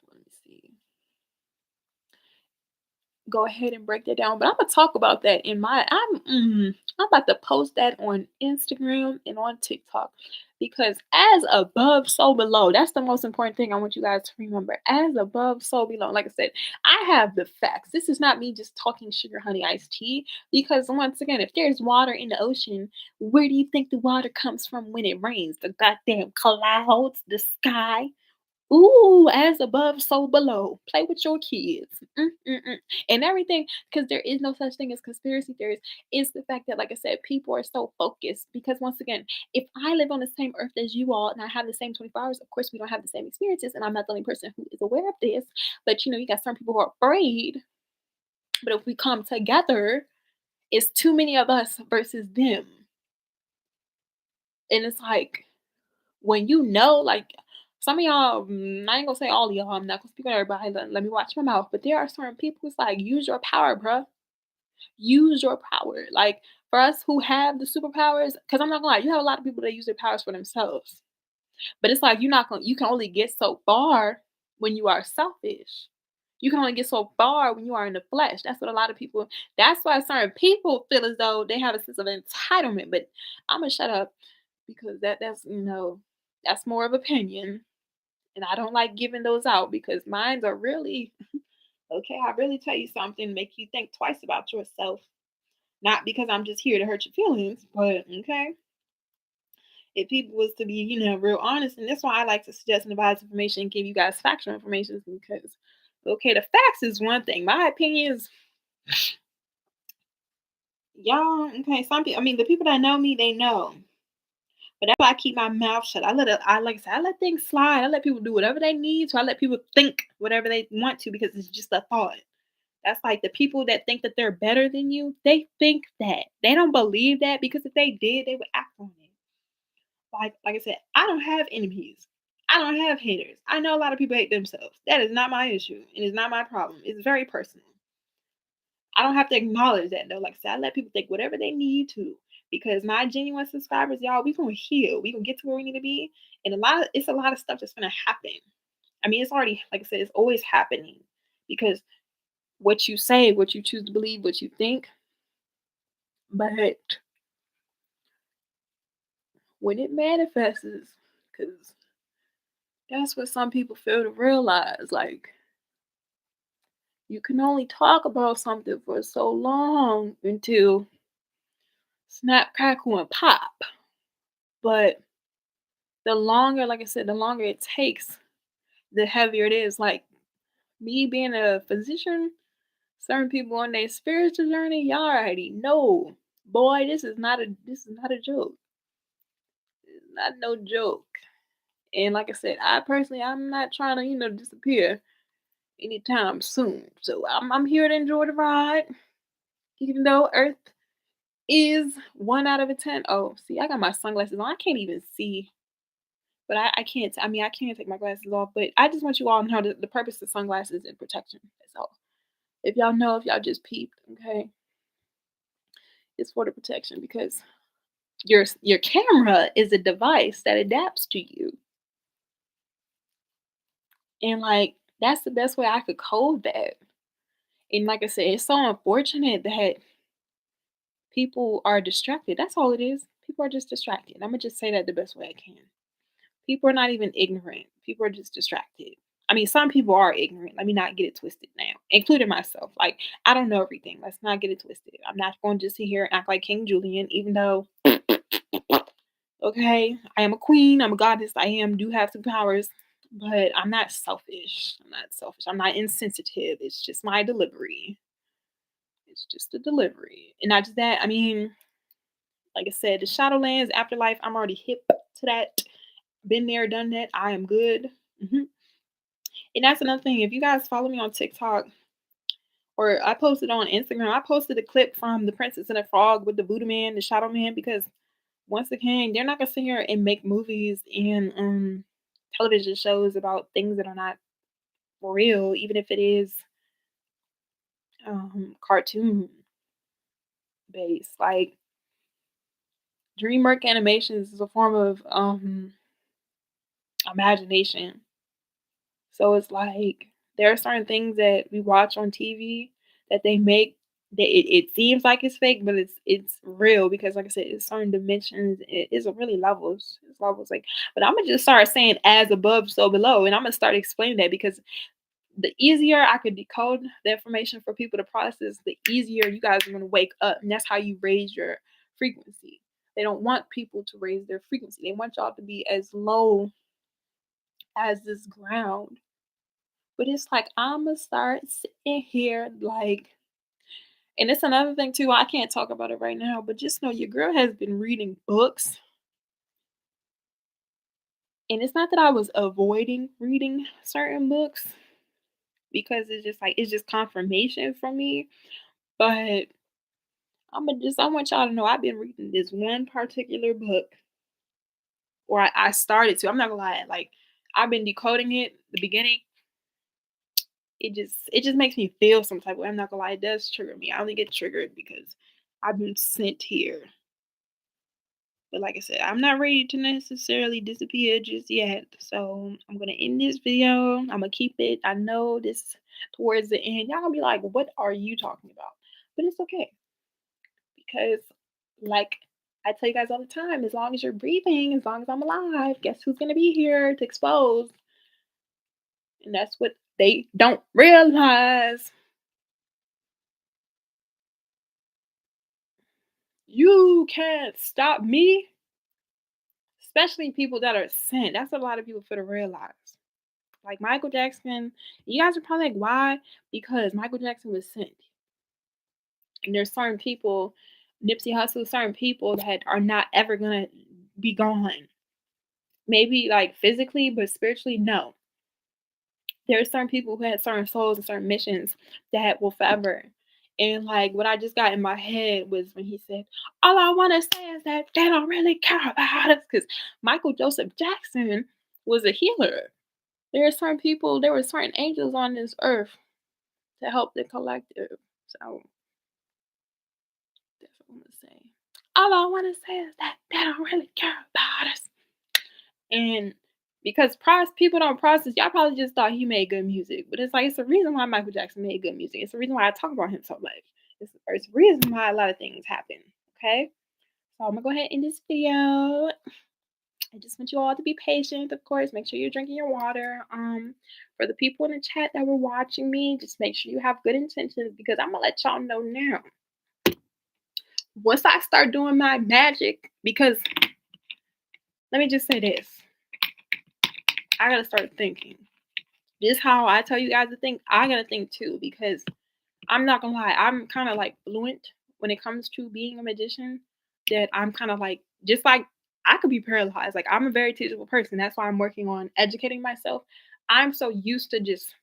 Let me see. Go ahead and break that down. But I'm gonna talk about that in my I'm about to post that on Instagram and on TikTok because as above, so below. That's the most important thing I want you guys to remember. As above, so below. Like I said, I have the facts. This is not me just talking sugar honey iced tea. Because once again, if there's water in the ocean, where do you think the water comes from when it rains? The goddamn clouds, the sky. Ooh, as above, so below. Play with your kids. And everything, because there is no such thing as conspiracy theories. It's the fact that, like I said, people are so focused. Because once again, if I live on the same earth as you all and I have the same 24 hours, of course, we don't have the same experiences. And I'm not the only person who is aware of this. But you got some people who are afraid. But if we come together, it's too many of us versus them. And it's like, when like some of y'all, I ain't gonna say all of y'all, I'm not gonna speak on everybody, let me watch my mouth, but there are certain people who's like, use your power, bruh. Use your power. Like for us who have the superpowers, because I'm not gonna lie, you have a lot of people that use their powers for themselves. But it's like you can only get so far when you are selfish. You can only get so far when you are in the flesh. That's what a lot of people, that's why certain people feel as though they have a sense of entitlement. But I'm gonna shut up because that's more of opinion. And I don't like giving those out because mines are really okay. I really tell you something, make you think twice about yourself. Not because I'm just here to hurt your feelings, but okay. If people was to be, real honest, and that's why I like to suggest and advise information and give you guys factual information because okay, the facts is one thing. My opinion is y'all, okay, some people, I mean the people that know me, they know. But that's why I keep my mouth shut. I like I said, I let things slide. I let people do whatever they need to. I let people think whatever they want to because it's just a thought. That's like the people that think that they're better than you, they think that. They don't believe that because if they did, they would act on it. Like I said, I don't have enemies. I don't have haters. I know a lot of people hate themselves. That is not my issue. It is not my problem. It's very personal. I don't have to acknowledge that though. Like I said, I let people think whatever they need to because my genuine subscribers, y'all, we gonna heal. We gonna get to where we need to be. And it's a lot of stuff that's gonna happen. I mean, it's already, like I said, it's always happening because what you say, what you choose to believe, what you think. But when it manifests, because that's what some people fail to realize. Like, you can only talk about something for so long until snap, crackle, and pop. But the longer, like I said, the longer it takes, the heavier it is. Like me being a physician, certain people on their spiritual journey, y'all already know. Boy, this is not a joke. It's not no joke. And like I said, I'm not trying to, disappear anytime soon. So I'm here to enjoy the ride, even though Earth is 1 out of 10. Oh, see, I got my sunglasses on. I can't even see, but I can't. I mean, I can't take my glasses off. But I just want you all to know the purpose of sunglasses and protection. That's all. If y'all know, if y'all just peeped, okay, it's for the protection because your camera is a device that adapts to you, and like that's the best way I could code that. And like I said, it's so unfortunate that people are distracted. That's all it is. People are just distracted. I'm gonna just say that the best way I can. People are not even ignorant. People are just distracted. I mean, some people are ignorant. Let me not get it twisted now, including myself. Like, I don't know everything. Let's not get it twisted. I'm not going to just sit here and act like King Julian, even though, okay, I am a queen. I'm a goddess. Do have some powers, but I'm not selfish. I'm not selfish. I'm not insensitive. It's just my delivery. It's just a delivery. And not just that, I mean, like I said, the Shadowlands afterlife, I'm already hip to that. Been there, done that. I am good. Mhm. And that's another thing. If you guys follow me on TikTok or I posted on Instagram, I posted a clip from The Princess and the Frog with the Voodoo Man, the Shadow Man, because once again, they're not gonna sit here and make movies and television shows about things that are not real, even if it is cartoon based. Like DreamWorks Animations is a form of imagination. So it's like there are certain things that we watch on TV that they make that it seems like it's fake, but it's real because like I said, it's certain dimensions. It's really levels. It's levels like but I'm gonna just start saying as above, so below, and I'm gonna start explaining that because the easier I could decode the information for people to process, the easier you guys are gonna wake up. And that's how you raise your frequency. They don't want people to raise their frequency. They want y'all to be as low as this ground. But it's like I'ma start sitting here like and it's another thing too, I can't talk about it right now, but just know your girl has been reading books. And it's not that I was avoiding reading certain books because it's just confirmation for me. But I want y'all to know I've been reading this one particular book or I started to. I'm not gonna lie, like I've been decoding it, the beginning, it just makes me feel some type of way. I'm not gonna lie, it does trigger me. I only get triggered because I've been sent here. But like I said, I'm not ready to necessarily disappear just yet. So I'm gonna end this video. I'm gonna keep it. I know this towards the end. Y'all gonna be like, what are you talking about? But it's okay because like I tell you guys all the time, as long as you're breathing, as long as I'm alive, guess who's gonna be here to expose? And that's what they don't realize. You can't stop me, especially people that are sent. That's what a lot of people feel to realize. Like Michael Jackson, you guys are probably like, why? Because Michael Jackson was sent. And there's certain people, Nipsey Hussle, certain people that are not ever gonna be gone. Maybe like physically, but spiritually, no. There are certain people who had certain souls and certain missions that will forever. And like what I just got in my head was when he said, "All I want to say is that they don't really care about us," because Michael Joseph Jackson was a healer. There are certain people, there were certain angels on this earth to help the collective. So that's what I'm gonna say. All I want to say is that they don't really care about us. And because people don't process, y'all probably just thought he made good music, but it's like it's the reason why Michael Jackson made good music. It's the reason why I talk about him so much. It's the reason why a lot of things happen. Okay, so I'm gonna go ahead and end this video. I just want you all to be patient, of course. Make sure you're drinking your water. For the people in the chat that were watching me, just make sure you have good intentions because I'm gonna let y'all know now. Once I start doing my magic, because let me just say this, I gotta start thinking. Just how I tell you guys to think, I gotta think too, because I'm not gonna lie, I'm kind of like fluent when it comes to being a magician. That I'm kind of like, just like I could be paralyzed. Like I'm a very teachable person. That's why I'm working on educating myself. I'm so used to just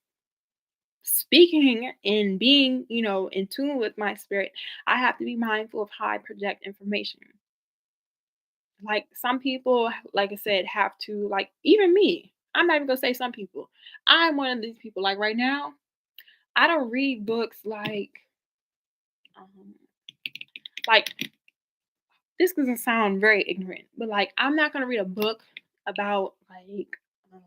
speaking and being, in tune with my spirit. I have to be mindful of how I project information. Like some people, like I said, have to like even me. I'm not even gonna say some people. I'm one of these people. Like right now, I don't read books um like this doesn't sound very ignorant, but like I'm not gonna read a book about like um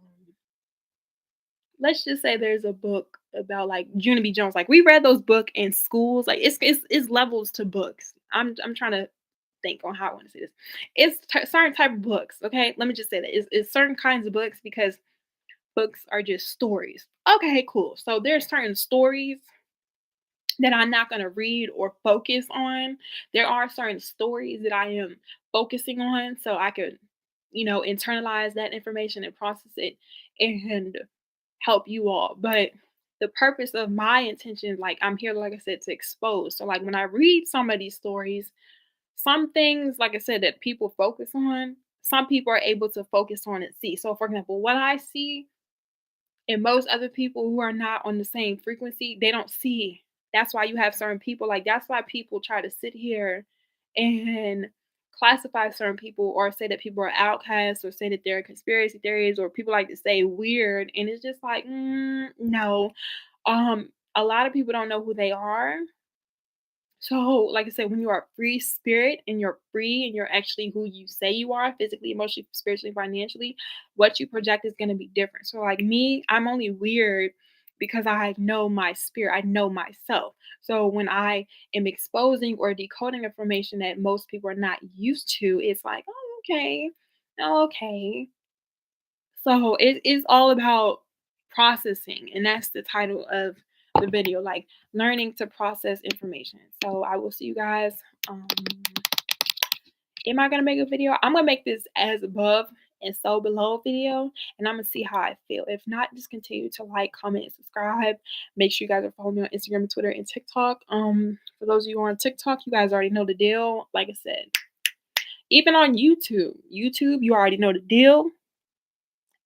let's just say there's a book about like Junie B. Jones. Like we read those books in schools. Like it's levels to books. I'm trying to think on how I want to say this. It's certain type of books. Okay, let me just say that it's certain kinds of books because books are just stories. Okay, cool. So there's certain stories that I'm not going to read or focus on. There are certain stories that I am focusing on so I could, internalize that information and process it and help you all. But the purpose of my intention, like I'm here, like I said, to expose. So like when I read some of these stories, some things, like I said, that people focus on, some people are able to focus on and see. So for example, what I see and most other people who are not on the same frequency, they don't see. That's why you have certain people, like that's why people try to sit here and classify certain people or say that people are outcasts or say that they're conspiracy theories or people like to say weird. And it's just like, no. A lot of people don't know who they are, so, like I said, when you are free spirit and you're free and you're actually who you say you are physically, emotionally, spiritually, financially, what you project is going to be different. So, like me, I'm only weird because I know my spirit, I know myself. So, when I am exposing or decoding information that most people are not used to, it's like, oh, okay, okay. So it is all about processing, and that's the title of the video, like learning to process information. So I will see you guys. Um, am I gonna make a video? I'm gonna make this as above and so below video, and I'm gonna see how I feel. If not, just continue to like, comment, and subscribe. Make sure you guys are following me on Instagram, Twitter, and TikTok. For those of you who are on TikTok, you guys already know the deal. Like I said, even on YouTube, you already know the deal.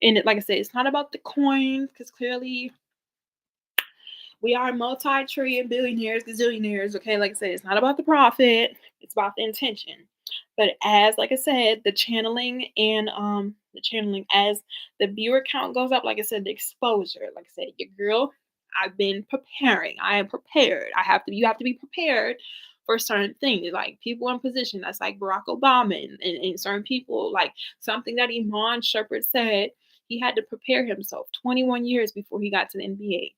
And like I said, it's not about the coins because clearly we are multi-trillion billionaires, gazillionaires. Okay, like I said, it's not about the profit; it's about the intention. But as like I said, the channeling as the viewer count goes up, like I said, the exposure. Like I said, your girl, I've been preparing. I am prepared. You have to be prepared for certain things, like people in position. That's like Barack Obama and certain people, like something that Iman Shepherd said. He had to prepare himself 21 years before he got to the NBA.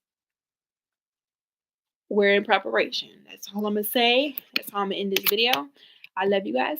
We're in preparation. That's all I'm gonna say. That's how I'm gonna end this video. I love you guys.